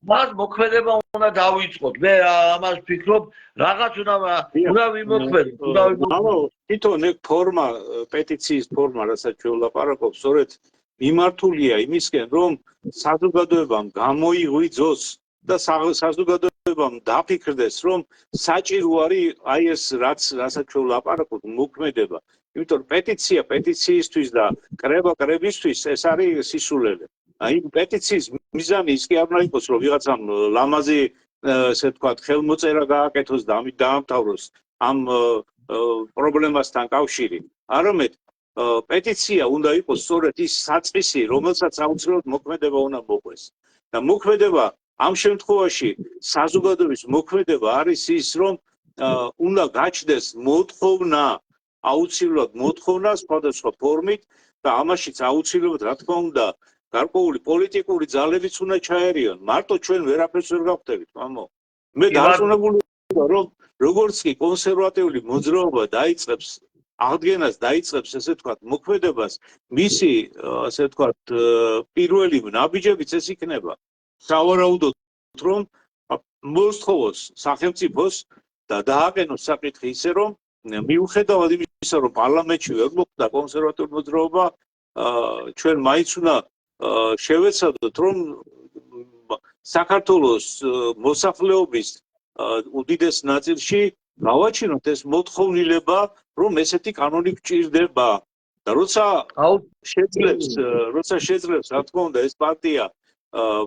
მას მოქმედება უნდა დავიწყოთ. მე ამას ვფიქრობ, რაღაც უნდა ვიმოქმედოთ. თვითონ ეგ ფორმა, პეტიციის ფორმა, რასაც ჩვენ ვლაპარაკობ, სწორედ მიმართულია იმისკენ, რომ საზოგადოებამ გამოიღვიძოს და საზოგადოება დაფიქრდეს, რომ საჭირო არის აი ეს რასაც ჩვენ ვლაპარაკობთ, მოქმედება. იმიტომ რომ პეტიციისთვის და კრებისთვის ეს არის სისულელე. აი პეტიციის მიზანი ის კი არ უნდა იყოს, რომ ვიღაცამ ლამაზი ესე ვთქვათ, ხელმოწერა გააკეთოს და ამით დაამთავროს ამ პრობლემასთან კავშირი. არამედ პეტიცია უნდა იყოს სწორედ ის საწყისი, რომელსაც აუცილებლად მოქმედება უნდა მოყვეს. და მოქმედება ამ შემთხვევაში საზოგადოების მოქმედება არის ის, რომ უნდა გაჩნდეს მოთხოვნა, აუცილებლად მოთხოვნა სხვადასხვა ფორმით და ამაშიც აუცილებლად რა თქმა უნდა გარკვეული პოლიტიკური ძალებიც უნდა ჩაერიონ. მარტო ჩვენ ვერაფერს ვერ გავხდებით, მამო. მე დარწმუნებული ვარ, რომ როგორც კი კონსერვატიული მოძრაობა დაიწყებს აღდგენას დაიწყებს ესე ვთქვათ მოქმედებას, მისი ასე ვთქვათ პირველი ნაბიჯებიც ეს იქნება. სავარაუდოდ რომ მოსთხოვოს სახელმწიფოს და დააყენოს საკითხი ისე რომ მიუხედავად იმისა რომ პარლამენტში ვერ მოხდა კონსერვატიული მოძრაობა, ჩვენ მაინც უნდა შევეცადოთ რომ საქართველოს მოსახლეობის უდიდეს ნაწილში გავაჩინოთ ეს მოთხოვნილება, რომ ესეთი კანონი გჭირდება და როცა შეძლებს რა თქმა უნდა ეს პარტია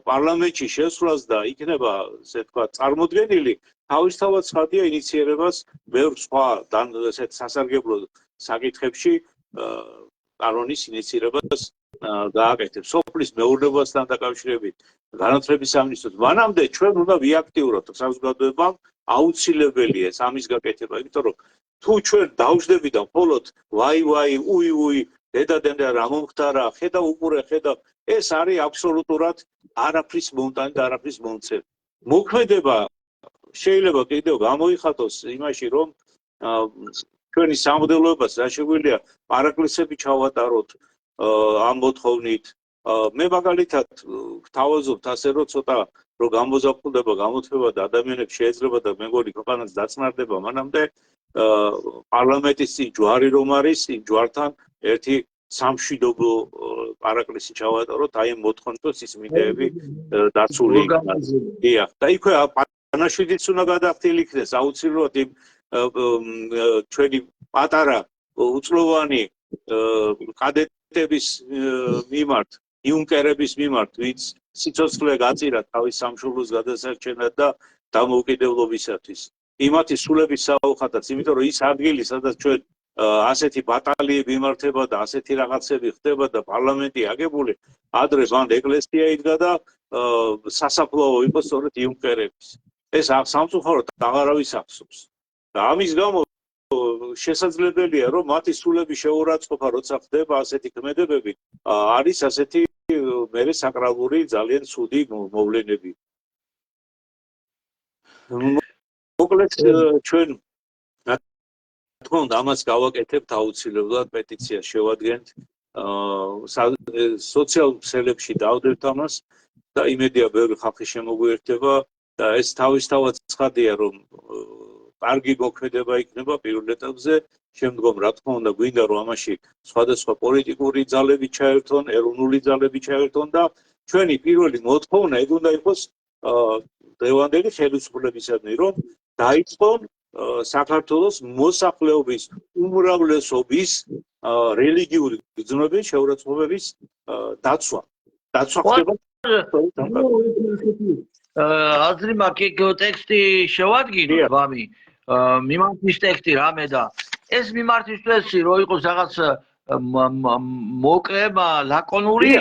პარლამენტში შესვლას და იქნება ესე ვთქვათ წარმოდგენილი, თავისთავად ცხადია ინიციერებას ბევრ სხვა ესეთ სასარგებლო საკითხებში კანონის ინიცირებას გააკეთებს. სოფლის მეურნეობასთან დაკავშირებით განათლების სამინისტროს მანამდე ჩვენ უნდა ვიაქტიუროთ საზოგადოებამ აუცილებელია ეს ამის გაკეთება, იმიტომ რომ თუ ჩვენ დავждები და მხოლოდ ვაი უი დედა რა მომხდარა, ხედა უყურე ხედა, ეს არის აბსოლუტურად არაფრის მომტანი და არაფრის მომცემი. მოქმედება შეიძლება კიდევ გამოიხატოს იმაში, რომ ჩვენი სამღვდელოებას რა შეგვიძლია პარაკლისები ჩავატაროთ ამ მოთხოვნით. მე მაგალითად ვთავაზობთ ასე რომ ცოტა რომ გამოზაფხულდება, გამოთვება და ადამიანებს შეიძლება და მეგონი ქვეყანაც დაწნარდება, მანამდე პარლამენტის წინ ჯვარი რომ არის, იმ ჯვართან ერთი სამშვიდობო პარაკლისი ჩავატაროთ, აი ამ მოთხოვნით ის მიდეები დაცული იქნას. დიახ, და იქვე პანაშვიდიც უნდა გადახდილი იქნეს, აუცილებლად იმ ჩვენი პატარა უწლოვანი კადეტების მიმართ, იუნკერების მიმართ, ვინც სიცოცხლე გაწირა თავის სამშობლოს გადასარჩენად და დამოუკიდებლობისათვის. იმათი სულების საუხათაც, იმიტომ რომ ის ადგილი, სადაც ჩვენ ასეთი ბატალიები იმართება და ასეთი რაღაცები ხდება და პარლამენტი აგებული, ადრე მანდ ეკლესია იდგა და სასაფლაო იყო სწორედ იუნკერების. ეს სამწუხაროდ აღარავის ახსოვს. და ამის გამო შესაძლებელია რომ მათი სულების შეურაცხყოფა როცა ხდება ასეთი ქმედებები, არის ასეთი მერე საკრალური ძალიან ცუდი მოვლენები. მოკლედ ჩვენ რა თქმა უნდა ამას გავაკეთებთ აუცილებლად პეტიციას შევადგენთ სოციალურ ქსელებში დავდევთ ამას და იმედია ბევრი ხალხი შემოგვიერთდება და ეს თავისთავად ცხადია რომ კარგი მოქმედება იქნება პირველ ეტაპზე, შემდგომ რა თქმა უნდა გვინდა რომ ამაში სხვადასხვა პოლიტიკური ძალები ჩაერთონ, ეროვნული ძალები ჩაერთონ და ჩვენი პირველი მოთხოვნა ეგ უნდა იყოს დღევანდელი ხელისუფლებისადმი რომ დაიწყონ საქართველოს მოსახლეობის უმრავლესობის რელიგიური გრძნობების შეურაცხყოფების დაცვა. დაცვა ხდება აზრი მაქვს ტექსტი შევადგინოთ ვამი მიმართის ტექსტი რამე და ეს მიმართისთვის რო იყოს რაღაც მოკლე ლაკონური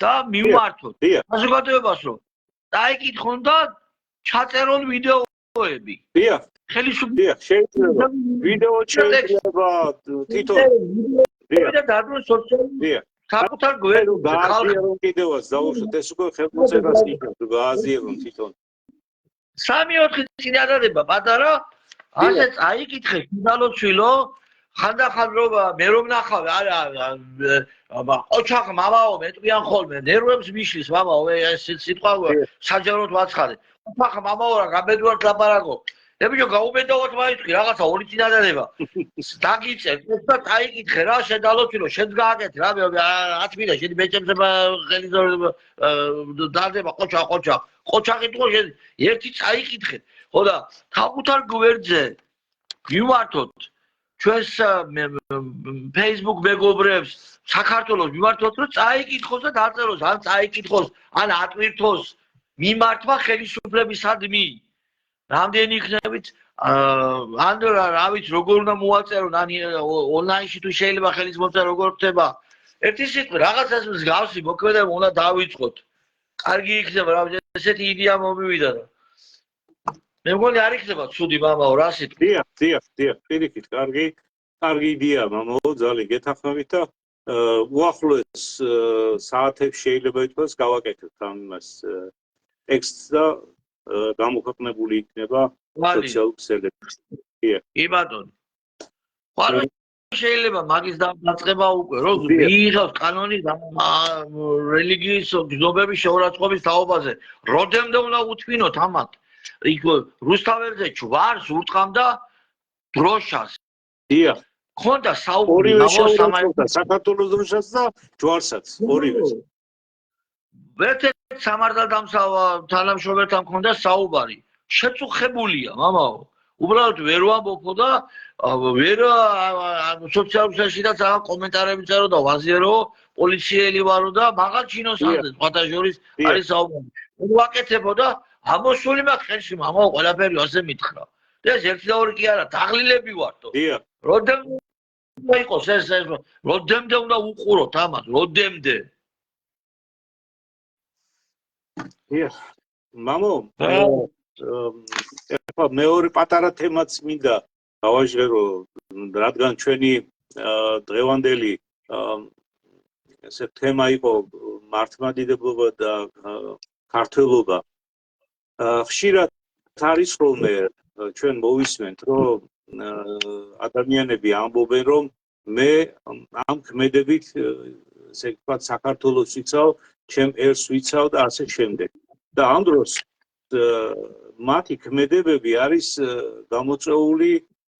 და მიმართოთ საზოგადოებას რომ დაიკითხონ და ჩაწერონ ვიდეოები. დიახ, ხელისუფლება შეიძლება ვიდეო შეიძლება თვითონ და დადოს სოციალური საკუთარ გვერდზე გააზიარონ კიდევაც დაუშვათ ეს უკვე ხელმოწერას იქნება გააზიარონ თვითონ 3-4 წინადადება პატარა ასე წაიკითხე შედალოცვილო ხანდახან რომ მე რომ ნახავ არა ოჩახ მამაო მეტყვიან ხოლმე ნერვებს მიშლის მამაო ეს სიტყვა საჯაროდ ვაცხადე ოჩახ მამაო რა გამედვარ ლაპარაკო ებიჯო გაუბედავად მაიტყვი რაღაცა ორი წინადადება. დაგიწევ და წაიკითხე რა შედალოთ რომ შენს გააკეთე რა რაც მინდა შენი მეჭებს ხელი დადება ყოჩა ყიდო შენ ერთი წაიკითხე ხო და თავუთან გვერდზე მიმართოთ ჩვენს Facebook მეგობრებს საქართველოს მიმართოთ რომ წაიკითხოს და დაწეროს ან წაიკითხოს ან ატვირთოს მიმართვა ხელისუფლებისადმი რამდენი იქნებით ან რა ვიცი როგორ უნდა მოვაწეროთ ან ონლაინში თუ შეიძლება ხელის მოწერა როგორ ხდება ერთი სიტყვი რაღაცას მსგავსი მოქმედება უნდა დავიწყოთ კარგი იქნება რა ესეთი იდეა მომივიდა და მე მგონი არ იქნება ცუდი მამაო რა სიტყვი დიახ პირიქით კარგი იდეა მამაო ძალიან გეთანხმებით და უახლოეს საათებში შეიძლება ითქვას გავაკეთებთ ამ იმას ტექსტს და გამოქვეყნებული იქნება სოციალურ ქსელებში. კი ბატონო. ხარ შეიძლება მაგის დაწყება უკვე რომ მიიღოს კანონი რელიგიის გზნობების შეურაცხყოფის თაობაზე. როდემდე უნდა უთმინოთ ამათ? იქ რუსთავებზე ჯვარს ურტყამდა დროშას. დიახ. ხონდა საუბარი საქართველოს დროშას და ჯვარსაც ორივეს. ერთ-ერთ სამართალდამცავ თანამშრომელთან მქონდა საუბარი. შეწუხებულია, მამაო. უბრალოდ ვერ ვამბობო და ვერ სოციალურ ქსელშიც აღარ კომენტარები წერო და ვაზიარო, პოლიციელი ვარო და მაღალ ჩინოს ამდე სხვათა შორის არის საუბარი. ვაკეთებო და ამოსული მაქვს ხელში, მამაო, ყველაფერი ასე მითხრა. და ეს ერთი და ორი კი არა, დაღლილები ვარდო. დიახ. როდემდე უნდა იყოს ეს როდემდე უნდა უყუროთ ამას, როდემდე. დიახ. მამო, ეხლა მეორე პატარა თემაც მინდა გავაჟღერო, რადგან ჩვენი დღევანდელი ესე თემა იყო მართლმადიდებლობა და ქართველობა. ხშირად არის ხოლმე ჩვენ მოვისმენთ, რომ ადამიანები ამბობენ, რომ მე ამ ქმედებით ესე ვთქვათ საქართველოს ვიცავ, ჩემ ერს ვიცავ და ასე შემდეგ. და ამ დროს მათი ქმედებები არის გამოწვეული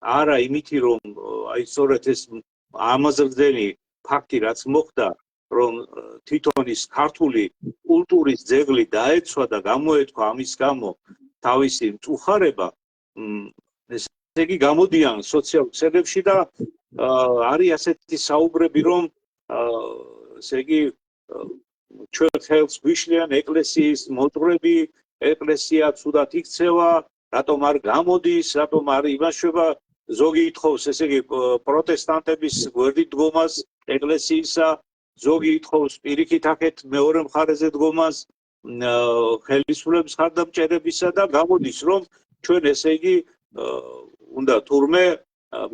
არა იმითი, რომ აი სწორედ ეს ამაზრდელი ფაქტი რაც მოხდა, რომ თვითონ ის ქართული კულტურის ძეგლი დაეცვა და გამოეთქვა ამის გამო თავისი მწუხარება, ესე იგი გამოდიან სოციალურ ქსელებში და არის ასეთი საუბრები, რომ ესე იგი ჩვენ ხელს გვიშლიან ეკლესიის მოძღვრები, ეკლესია ცუდად იქცევა, რატომ არ გამოდის, რატომ არ იმაშება, ზოგი ითხოვს, ესე იგი პროტესტანტების გვერდით დგომას ეკლესიისა, ზოგი ითხოვს პირიქით აქეთ მეორე მხარეზე დგომას, ხელისუფლების ხარდამჭერებისა და გამოდის, რომ ჩვენ ესე იგი უნდა თურმე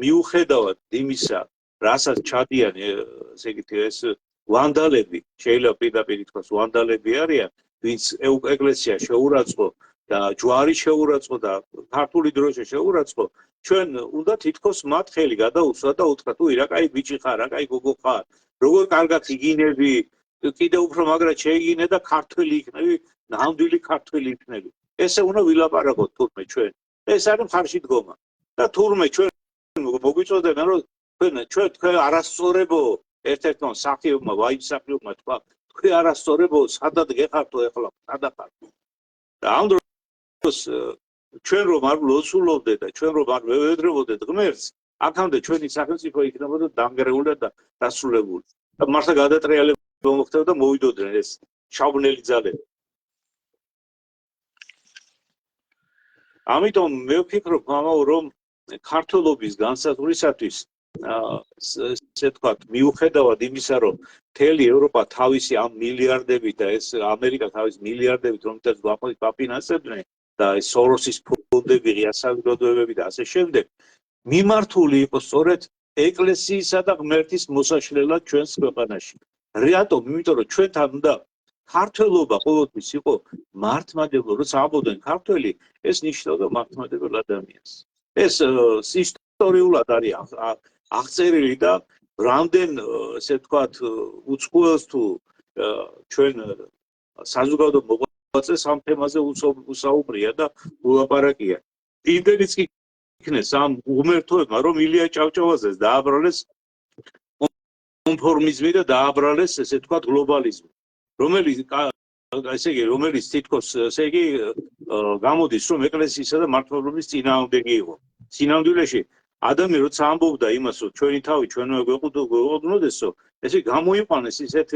მიუხედავად იმისა, რასაც ჩადიან, ესე იგი ეს ვანდალები, შეიძლება პირდაპირ ითქვას ვანდალები არიან, ვინც ეკლესია შეურაცხო და ჯვარი შეურაცხო და ქართული დროშა შეურაცხო, ჩვენ უნდა თითქოს მათ ხელი გადაუსვა და უთხრა თუ რა კაი ბიჭი ხარ, რა კაი გოგო ხარ, როგორ კარგად იგინები, კიდევ უფრო მაგრად შეიგინე და ქართველი იქნები, ნამდვილი ქართველი იქნები. ესე უნდა ვილაპარაკოთ თურმე ჩვენ. ეს არის მხარში დგომა. და თურმე ჩვენ მოგვიწოდებენ, რომ თქვენ არასწორებო ერთ-ერთმა მსახიობმა, ვაიმსახიობმა თქვა, თქვენ არასწორებო, სადად გეხართო ეხლა, სადა ხარ? და ამ დროს ჩვენ რომ არ ლოცულობდეთ და ჩვენ რომ არ ვევედრებოდეთ ღმერთს, აქამდე ჩვენი სახელმწიფო იქნებოდა დამგრეული და დასრულებული. და მართლა გადატრიალება მოხდებოდა და მოვიდოდნენ ეს ჩავნელი ძალები. ამიტომ მე ვფიქრობ, მამაო, რომ ქართულობის განსაზღვრისათვის ესე ვთქვათ, მიუხედავად იმისა, რომ მთელი ევროპა თავისი ამ მილიარდებით და ეს ამერიკა თავის მილიარდებით, რომელთაც გვაფინანსებდნენ და ეს სოროსის ფონდები, ღია საზოგადოებები და ასე შემდეგ, მიმართული იყო სწორედ ეკლესიისა და ღმერთის მოსაშლელად ჩვენს ქვეყანაში. რატომ? იმიტომ რომ ჩვენთან უნდა ქართველობა ყოველთვის იყო მართლმადიდებლო, როცა ამბობდნენ ქართველი, ეს ნიშნავდა მართლმადიდებლ ადამიანს. ეს ისტორიულად არის აღწერილი და რამდენ ესე ვთქვათ უცხოელს თუ ჩვენ საზოგადო მოღვაწეს ამ თემაზე უსაუბრია და ულაპარაკია. იმდენიც კი იქნეს ამ უმერთოებმა, რომ ილია ჭავჭავაძეს დააბრალეს კონფორმიზმი და დააბრალეს, ესე ვთქვათ, გლობალიზმი, რომელიც თითქოს, ესე იგი, გამოდის, რომ ეკლესიისა და მართლობის წინააღმდეგი იყო. სინამდვილეში ადამიანი როცა ამბობდა იმას, რომ ჩვენი თავი ჩვენო გვეყუდნოდესო, ესე გამოიყვანეს ისეთ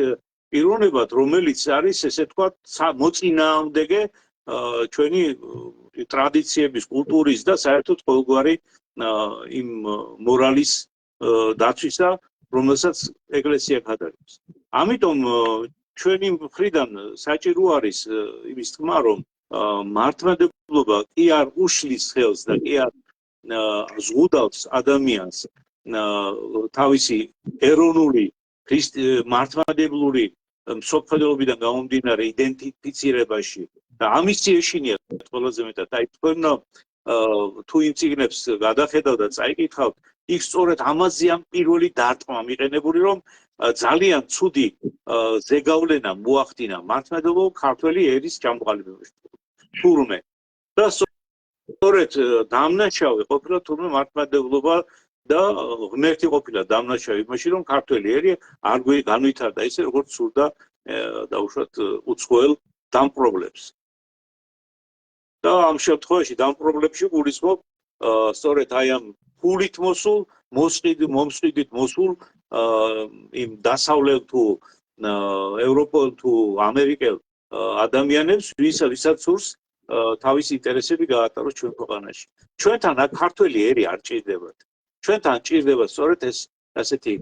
პიროვნებად, რომელიც არის, ესე ვთქვათ, მოწინააღმდეგე ჩვენი ტრადიციების, კულტურის და საერთოდ ყოველგვარი იმ მორალის დაცვისა, რომელსაც ეკლესია გადააჭერს. ამიტომ ჩვენი მხრიდან საჭირო არის იმის თქმა, რომ მართლმადიდებლობა კი არ უშლის ხელს და კი არ ზღუდავს ადამიანს თავისი ეროვნული მართლმადიდებლური მსოფლმხედველობიდან გამომდინარე იდენტიფიცირებაში და ამის ეშინიათ ყველაზე მეტად აი თქვენ თუ იმ წიგნებს გადახედავთ და წაიკითხავთ იქ სწორედ ამაზე ამ პირველი დარტყმა მიყენებული რომ ძალიან ცუდი ზეგავლენა მოახდინა მართლმადიდებლობამ ქართველი ერის ჩამოყალიბებაში თურმე და სწორედ დამნაშავე ყოფილა თურმე მართლმადიდებლობა და ღმერთი ყოფილა დამნაშავე იმაში რომ ქართველი ერი არ განვითარდა ისე როგორც სურდა დაუშვათ უცხოელ დამპყრობლებს და ამ შემთხვევაში დამპყრობლებში გულისხმობ სწორედ აი ამ ფულით მოსულ მომსყიდით მოსულ იმ დასავლელ თუ ევროპელ თუ ამერიკელ ადამიანებს ვისაც სურს თავის ინტერესები გაატაროს ჩვენ ქვეყანაში. ჩვენთან აქ ქართველი ერი არ ჭირდებათ. ჩვენთან ჭირდება სწორედ ეს ასეთი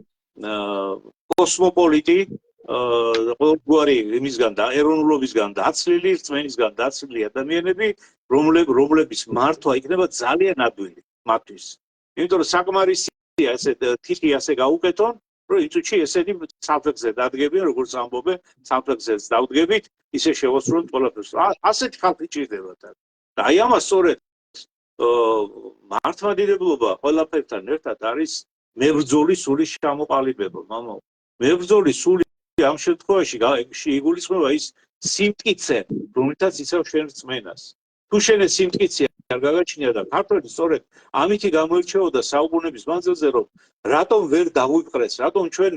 კოსმოპოლიტი ყოველგვარი იმისგან და ეროვნულობისგან დაცლილი, რწმენისგან დაცლილი ადამიანები, რომლების მართვა იქნება ძალიან ადვილი მათთვის. იმიტომ რომ საკმარისია ესე თითი ასე გაუკეთონ, რომ იწუჩი ესენი საფლექსზე დადგებიან, როგორც ამბობენ, საფლექსზეც დავდგებით, ისე შევასრულოთ ყველაფერს. ასეთი ხალხი ჭირდებათ. და აი ამას სწორედ მართლმადიდებლობა ყველაფერთან ერთად არის მებრძოლი სულის ჩამოყალიბება, მამო. მებრძოლი სული ამ შემთხვევაში იგულისხმება ის სიმტკიცე, რომელთაც იცავ შენ რწმენას. თუ შენ ეს სიმტკიცე არ გაგაჩნია და ქართველი სწორედ ამითი გამოირჩეოდა საუკუნეების მანძილზე, რომ რატომ ვერ დავუიყრეს, რატომ ჩვენ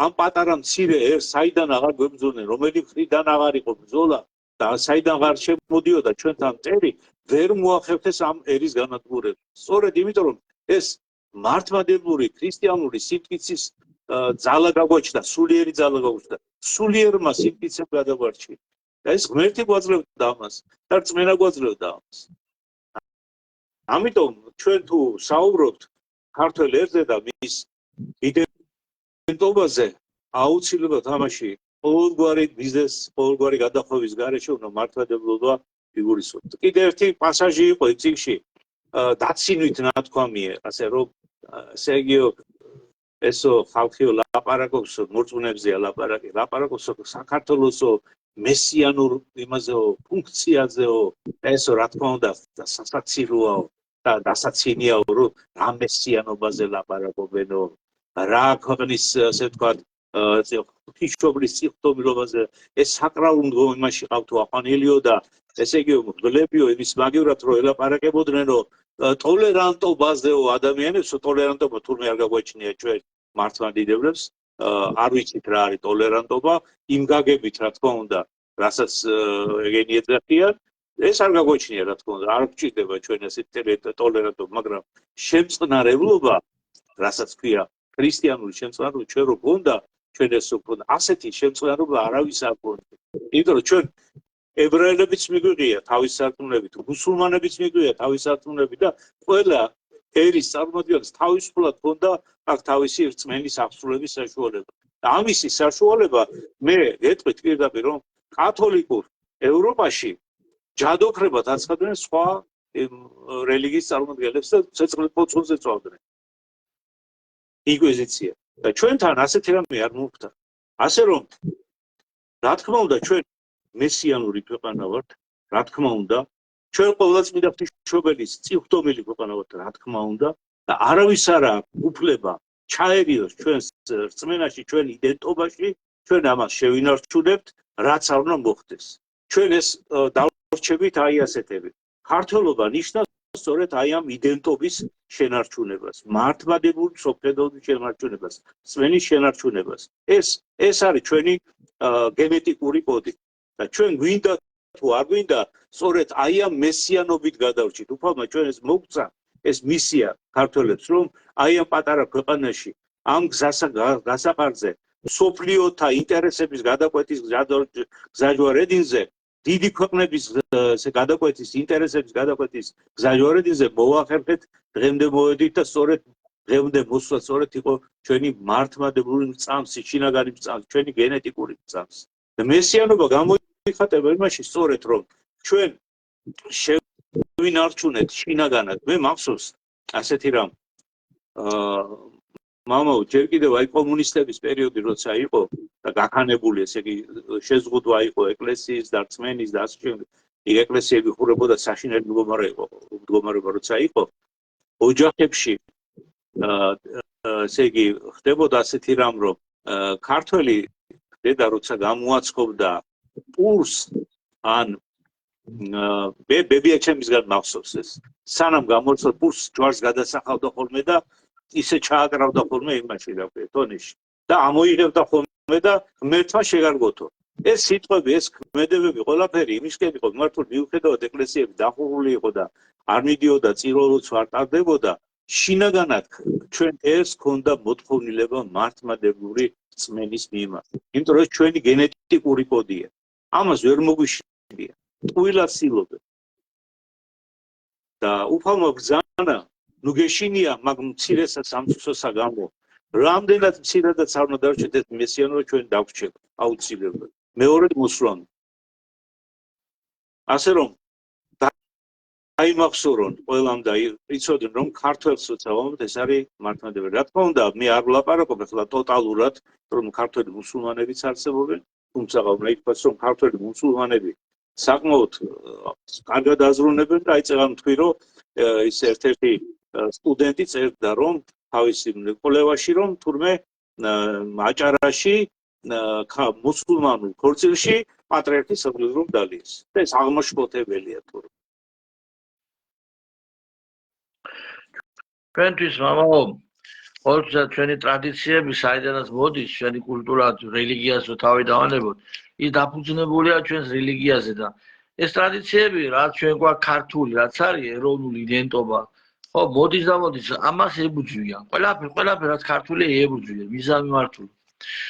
ამ პატარა მცირე ერს საიდან აღარ გვებრძოდნენ, რომელი მხრიდან აღარ იყო ბრძოლა და საიდან აღარ შემოდიოდა ჩვენთან მტერი, ვერ მოახერხეს ამ ერის განადგურება. სწორედ იმიტომ რომ ეს მართლმადიდებლური ქრისტიანული სიმტკიცის ძალა გაგვაჩნდა, სულიერი ძალა გაგვაჩნდა. სულიერმა სიმტკიცემ გადაგვარჩინა. და ეს ღმერთი გვაძლევდა ამას და რწმენა გვაძლევდა ამას. ამიტომ ჩვენ თუ საუბრობთ ქართველ ერზე და მის იდენტობაზე, აუცილებლად ამაში ყოველგვარი ბიზნეს, ყოველგვარი გადახვევის გარეშე უნდა მართლმადიდებლობა იგულისხმოთ. კიდევ ერთი პასაჟი იყო იმ წიგნში, დაცინვით ნათქვამია, ასე რომ ესე იგი ესო ხალხიო ლაპარაკობს მორწმუნეებზეა ლაპარაკი, ლაპარაკობს საქართველოსო მესიანურ იმაზეო ფუნქციაზეო, ესო რა თქმა უნდა სასაცილოა და დასაცინიაო, რომ რა მესიანობაზე ლაპარაკობენო, რა ქვეყნის ასე ვთქვათ ღვთისმშობლის სიღვთობილობაზე, ეს საკრალუნგო იმაში ყავთო აყვანილიო და ესე იგი მგლებიო იმის მაგივრად რომ ელაპარაკებოდნენ, რომ ტოლერანტობაზეო ადამიანებსო ტოლერანტობა თურმე არ გაგვაჩნია ჩვენ მართლმადიდებლებს, არ ვიცით რა არის ტოლერანტობა, იმ გაგებით რა თქმა უნდა, რასაც ეგენი ეძახიან, ეს არ გაგვაჩნია რა თქმა უნდა, არ გვჭირდება ჩვენ ესეთი ტოლერანტობა, მაგრამ შემწყნარებლობა, რასაც ქვია ქრისტიანული შემწყნარებლობა, ჩვენ რო გონდა, ჩვენ ეს უფრო ასეთი შემწყნარებლობა არავის არ გონდა. იმიტომ რომ ჩვენ ებრაელებიც მიგვიღია თავის სარწმუნოებით, მუსულმანებიც მიგვიღია თავის სარწმუნოებით და ყველა ერის წარმომადგენელს თავისუფლად ჰქონდა აქ თავისი რწმენის აღსრულების საშუალება. და ამისი საშუალება მე გეტყვით პირდაპირ რომ კათოლიკურ ევროპაში ჯადოქრებად აცხადებენ სხვა რელიგიის წარმომადგენლებს და ცეცხლით ფოცულზე წავდნენ. ინკვიზიცია. და ჩვენთან ასეთი რამე არ მოხდა. ასე რომ რა თქმა უნდა ჩვენ მესიანური ქვეყანა ვართ, რა თქმა უნდა, ჩვენ ყოველწმინდა ღვთისმშობელის წიღვთომილი ქვეყანა ვართ, რა თქმა უნდა, და არავის არ აქვს უფლება ჩაერიოს ჩვენს რწმენაში, ჩვენ იდენტობაში, ჩვენ ამას შევინარჩუნებთ, რაც არ უნდა მოხდეს. ჩვენ ეს დავრჩებით აი ასეთები. ქართველობა ნიშნავს სწორედ აი ამ იდენტობის შენარჩუნებას, მართლმადიდებლური სოფლმხედრობის შენარჩუნებას, წმენის შენარჩუნებას. ეს არის ჩვენი გენეტიკური კოდი. და ჩვენ გვინდა თუ არ გვინდა, სწორედ აი ამ მესიანობით გადავრჩით. უფალმა ჩვენ ეს მოგწა, ეს მისია ქართველებს, რომ აი ამ პატარა ქვეყანაში, ამ გასაყარზე, სოფლიოთა ინტერესების გადაკვეთის გზაჯვარედინზე, დიდი ქვეყნების გადაკვეთის ინტერესების გადაკვეთის გზაჯვარედინზე მოვახერხეთ, დღემდე მოვედით და სწორედ დღემდე მოსვლა სწორედ იყო ჩვენი მართლმადიდებლური მრწამსი, შინაგანი მრწამსი, ჩვენი გენეტიკური მრწამსი. და მესიანობა გამოიხატება იმაში სწორედ რომ ჩვენ შევინარჩუნეთ შინაგანად. მე მახსოვს ასეთი რამ მამაო ჯერ კიდევ აი კომუნისტების პერიოდი როცა იყო და გაქანებული ესე იგი შეზღუდვა იყო ეკლესიის და რწმენის და ასე შემდეგ. იქ ეკლესიები ხურებოდა საშინელი მდგომარეობა როცა იყო ოჯახებში ესე იგი ხდებოდა ასეთი რამ რომ ქართველი დედა როცა გამოაცხობდა პურს ან ბებია ჩემისგან მახსოვს ეს სანამ გამოაცხო პურს ჯვარს გადასახავდა ხოლმე და ისე ჩააკრავდა ხოლმე იმაში რა ქვია ტონიში და ამოიღებდა ხოლმე და ღმერთმა შეგარგოთო. ეს სიტყვები, ეს ქმედებები ყველაფერი იმისკენ იყო მართლა მიუხედავად ეკლესიები დახურული იყო და არ მიდიოდა წიროლოც არ ტარდებოდა. შინაგანად ჩვენ ეს ქონდა მოთხოვნილება მართლმადიდებლური წმენის მიმართ. იმიტომ რომ ჩვენი გენეტიკური კოდია. ამას ვერ მოგვიშლია. ტყუილად სილობენ. და უფალმა ბრძანა ნუ გეშინია მაგ მცირესა სამწუხაროსა გამო. რამდენად მცირედაც არ უნდა დარჩეთ ეს მესიანობა ჩვენ დაგვჭირდა აუცილებლად. მეორე მოსვლამ. ასე რომ აიმახსოვრონ ყველამ და იცოდნენ რომ ქართველს როცა ვამბობთ ეს არის მართლმადიდებელი. რა თქმა უნდა მე არ ვლაპარაკობ ახლა ტოტალურად რომ ქართველი მუსულმანებიც არსებობენ, თუმცა უნდა ითქვას რომ ქართველი მუსულმანები საკმაოდ კარგად აზროვნებენ და აი წეგან თქვი რომ ის ერთ-ერთი სტუდენტი წერდა რომ თავისი კვლევაში რომ თურმე აჭარაში მუსულმანურ ქორწილში პატრიარქი საგულისხმობ დალიეს. ეს აღმაშფოთებელია თურმე. ჩვენთვის მამაო, ყოველთვის ჩვენი ტრადიციები, საიდანაც მოდის, ჩვენი კულტურა, რელიგიას რო თავი დავანებოთ, ის დაფუძნებულია ჩვენს რელიგიაზე და ეს ტრადიციები, რაც ჩვენ გვაქვს ქართული, რაც არის ეროვნული იდენტობა, ხო, მოდის და მოდის, ამას ებუძვიან. ყველაფერი რაც ქართულია ებუძვიან, მიზანმიმართული.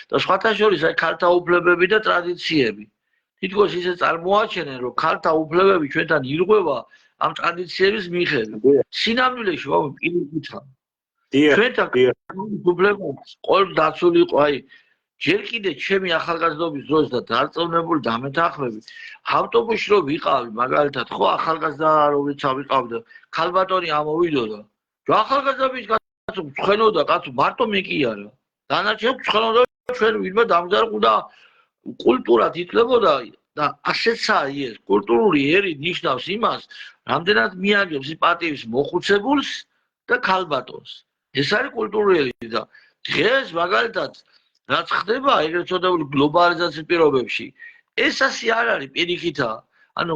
და სხვათა შორის აი ქალთა უფლებები და ტრადიციები. თითქოს ისე წარმოაჩენენ, რომ ქალთა უფლებები ჩვენთან ირღვევა ამ ტრადიციების მიხედვით. სინამდვილეში ვამბობ პირიქითა. ჩვენთან უფლებები ყოველ დაცული იყო, აი ჯერ კიდე ჩემი ახალგაზრდობის დროს და დარწმუნებული დამეთანხმები, ავტობუსში რო ვიყავი, მაგალითად, ხო ახალგაზრდა როცა ვიყავდა, ქალბატონი ამოვიდოდა. რა ახალგაზრდების კაცო ცხენოდა, კაცო მარტო მე კი არა. დანარჩენ ცხენოდა ჩვენ ვინმე დამზარყდა კულტურად ითვლებოდა და ასეცაა ეს კულტურული ერი ნიშნავს იმას, რამდენად მიაგებს პატივის მოხუცებულს და ქალბატონს. ეს არის კულტურული ერი და დღეს მაგალითად რაც ხდება ეგრეთ წოდებული გლობალიზაციის პირობებში, ეს ასე არ არის პირიქითა. ანუ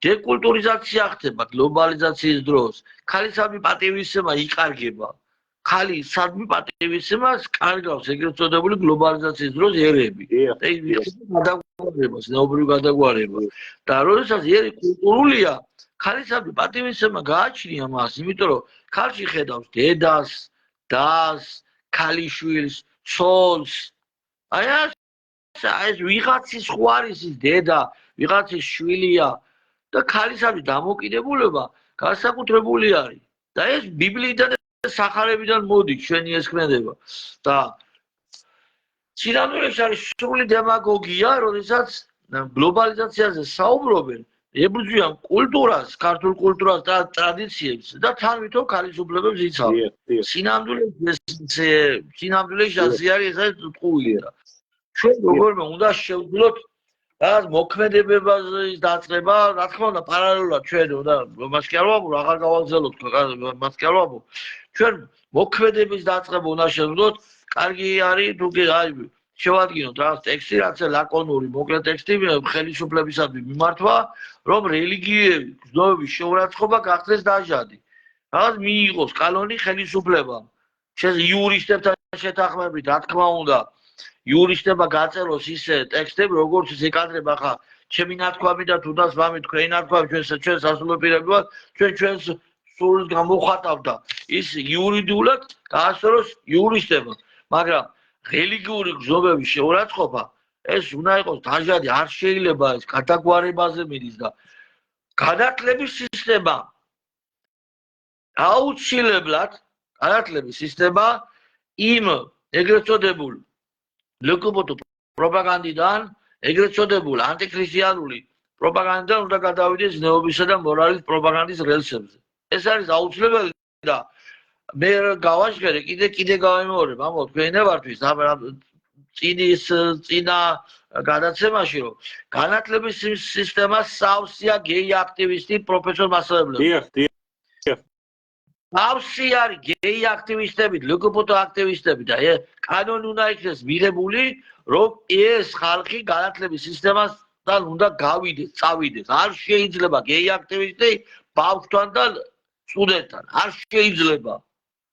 დეკულტურიზაცია ხდება გლობალიზაციის დროს. ქალისადმი პატივისცემა იკარგება. ქალი სადმი პატივისცემას კარგავს ეგრეთ წოდებული გლობალიზაციის დროს ერები. და ის გადაგვარებას, ნეობრივ გადაგვარებას. და როდესაც ერი კულტურულია, ქალისადმი პატივისცემა გააჩნია მას, იმიტომ რომ ქალში ხედავს დედას, დას, ქალიშვილს, ცოლს. აი ეს ვიღაცის ხო არის ის დედა, ვიღაცის შვილია და ქალისადმი დამოკიდებულება განსაკუთრებული არის. და ეს ბიბლიიდან სახარებიდან მოდის ჩვენი ეს ქმედება და სინამდვილეში არის სრული დემაგოგია, როდესაც გლობალიზაციაზე საუბრობენ, ებრძვიან კულტურას, ქართულ კულტურას და ტრადიციებს და თან ვითომ ქალის უფლებებს იცავენ. სინამდვილეში ასე არის, ეს არის ტყუილი და ჩვენ როგორმე უნდა შევძლოთ რაღაც მოქმედებების დაწყება, რა თქმა უნდა, პარალელურად ჩვენ უნდა მას კი არ ვამბობ, აღარ გავაგზავნოთ მას კი არ ვამბობ. ჩვენ მოქმედების დაწყება უნდა შევძლოთ, კარგი არის თუ კი აი შევადგინოთ რაღაც ტექსტი, რაც ლაკონური, მოკლე ტექსტი ხელისუფლებისადმი მიმართვა, რომ რელიგიები, გზნობების შეურაცხყოფა გახდეს დაჟადი. რაღაც მიიღოს კანონი ხელისუფლებამ. იურისტებთან შეთანხმებით, რა თქმა უნდა, იურისტებმა გაწეროს ისე ტექსტები, როგორც ის ეკადრება ხა ჩემი ნათქვამი და თუნდაც მამი თქვენი ნათქვამი ჩვენ სასულიერო პირები ვართ, ჩვენს სულს გამოხატავთ და ის იურიდიულად გაასწოროს იურისტებმა, მაგრამ რელიგიური გზნობების შეურაცხყოფა ეს უნდა იყოს დაჟადი, არ შეიძლება ეს გადაგვარებაზე მიდის და განათლების სისტემა აუცილებლად განათლების სისტემა იმ ეგრეთ წოდებულ ლოკობოტო პროპაგანდიდან, ეგრეთ წოდებულ ანტიქრისტიანული პროპაგანდიდან უნდა გადავიდეს ზნეობისა და მორალის პროპაგანდის რელსებზე. ეს არის აუცილებელი და მე გავაჟღერე კიდე გავემეორებ ამ თქვენებართვის წინა გადაცემაში რომ განათლების სისტემა სავსეა გეი აქტივისტი პროფესორ მასწავლებლები. სავსე არის გეი აქტივისტები, ლგბტ აქტივისტები და კანონი უნდა იქნეს მიღებული, რომ ეს ხალხი განათლების სისტემასთან უნდა წავიდეს. არ შეიძლება გეი აქტივისტი ბავშვთან და სტუდენტთან. არ შეიძლება.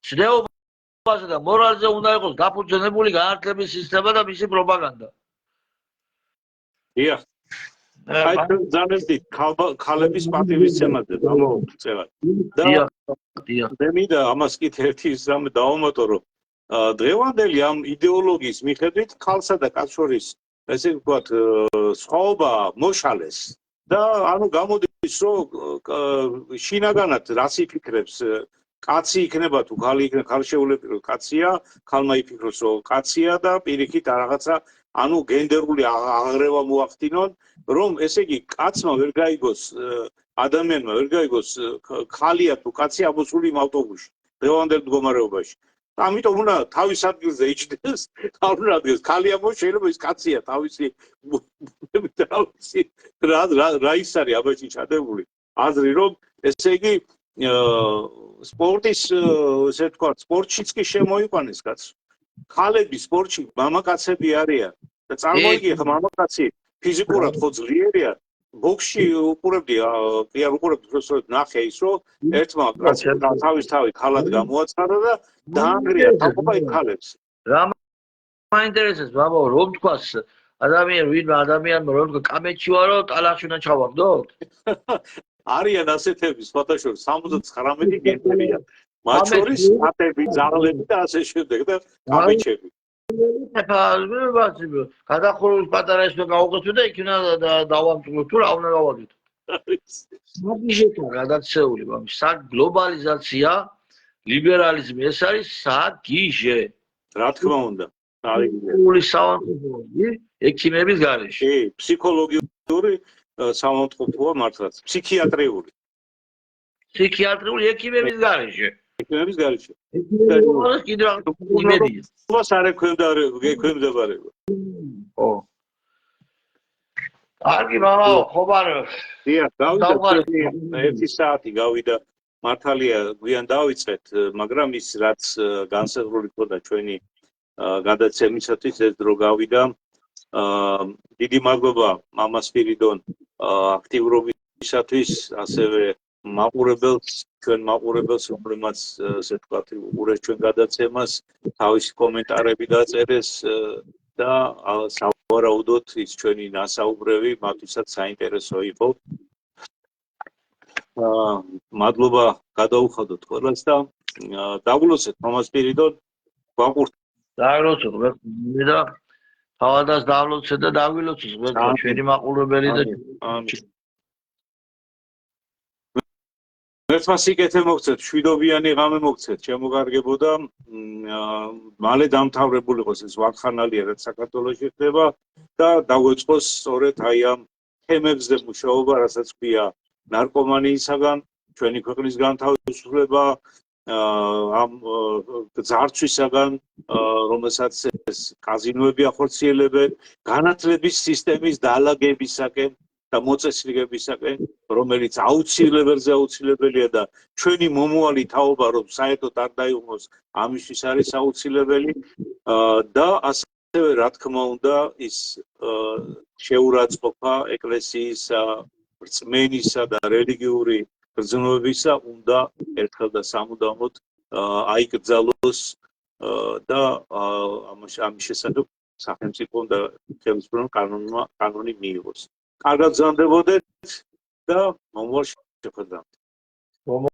ზნეობაზე და მორალზე უნდა იყოს დაფუძნებული განათლების სისტემა და მისი პროპაგანდა. დიახ. აი ზანებდით ქალების პატივისცემაზე გამოვწევად. დიახ. მე მინდა ამას კიდე ერთი რამე დავამატო, რომ დღევანდელი ამ იდეოლოგიის მიხედვით ქალსა და კაცს შორის ესე ვთქვათ სხვაობა მოშალეს და ანუ გამოდის რომ შინაგანად რას იფიქრებს კაცი იქნება თუ ქალი იქნება, ხალხშეულებრივ კაცია, ქალმა იფიქროს რომ კაცია და პირიქით რაღაცა ანუ გენდერული აღრევა მოახდინონ, რომ ესე იგი კაცმა ვერ გაიგოს ადამიანმა ვერ გაიგოს ქალია თუ კაცი ამოსული იმ ავტობუსში დღევანდელ მდგომარეობაში. ამიტომ უნდა თავის ადგილზე იჯდეს, არ უნდა ადგილს ქალი ამო შეიძლება ის კაცია თავისი რა ის არის აბაში ჩადებული აზრი რომ ესე იგი სპორტის ესე ვთქვათ სპორტშიც კი შემოიყვანეს კაც. ქალები სპორტში მამაკაცები არიან და წარმოიდგინე ხა მამაკაცი ფიზიკურად ხო ძლიერია ბოქსში უყურებდი უყურებდი ნახე ის რომ ერთმა კაცმა თავი ქალად გამოაცხადა და დაანგრია თაობა იმ ქალებს. რა მაინტერესებს ბაბო რომ თქვას ადამიანმა რომ თქვა კამეჩი ვარო ტალახში უნდა ჩავაგდოთ? არიან ასეთები სხვათაშორის 79 გენერია. მათ შორის ატები, ძაღლები და ასე შემდეგ და კამეჩები. გადახურვის პატარა ისე გავუყეთო და იქ უნდა დავამწყოთ თუ რა უნდა გავაკეთო. მაგიჟეთო გადაცეული ბაბი, გლობალიზაცია, ლიბერალიზმი ეს არის საგიჟე. რა თქმა უნდა. პული საავადმყოფოა ექიმების გარეშე. კი, ფსიქოლოგიური საავადმყოფოა მართლაც, ფსიქიატრიული. ფსიქიატრიული ექიმების გარეშე. ექიმების გარეშე. ექიმების კიდე რა იმედია. მას არ ექვემდებარება. ო. კარგი მამაო, ხობარ. დიახ, გავიდა 1 საათი გავიდა. მართალია გვიან დავიწყეთ, მაგრამ ის რაც განსაზღვრული ქონდა ჩვენი გადაცემისათვის ეს დრო გავიდა. დიდი მადლობა მამა სპირიდონ აქტიურობისათვის, ასევე მაყურებელს, ჩვენ მაყურებელს, რომელმაც ესე ვთქვათ, უყურეს ჩვენ გადაცემას, თავისი კომენტარები დაწერეს და სავარაუდოდ ის ჩვენი ნასაუბრები მათთვისაც საინტერესო იყო. მადლობა გადაუხადოთ ყველას და დაგულოცეთ მამა სპირიდონ, გვაყურთ. დაგულოცოთ მე და თავადაც დაგულოცეთ და დაგვილოცოთ ჩვენი მაყურებელი და ერთმა სიკეთე მოგცეთ, შვიდობიანი ღამე მოგცეთ, შემოგარგებო და მალე დამთავრებული იყოს ეს ვაკხანალია, რაც საქართველოში ხდება და დაგვეწყოს სწორედ აი ამ თემებზე მუშაობა, რასაც ქვია ნარკომანიისაგან, ჩვენი ქვეყნის განთავისუფლება, ამ ძარცვისაგან, რომელსაც ეს კაზინოები ახორციელებენ, განათლების სისტემის დაალაგებისაკენ და მოწესრიგებისაკენ, რომელიც აუცილებელია და ჩვენი მომავალი თაობა რომ საერთოდ არ დაიღოს, ამისთვის არის აუცილებელი და ასე ასევე რა თქმა უნდა ის შეურაცხყოფა ეკლესიისა, რწმენისა და რელიგიური გრძნობისა უნდა ერთხელ და სამუდამოდ აიკრძალოს და ამის შესახებ სახელმწიფომ და ხელისუფლებამ კანონი მიიღოს. კარგად გრძანდებოდეთ და მომავალ შეხვედრამდე.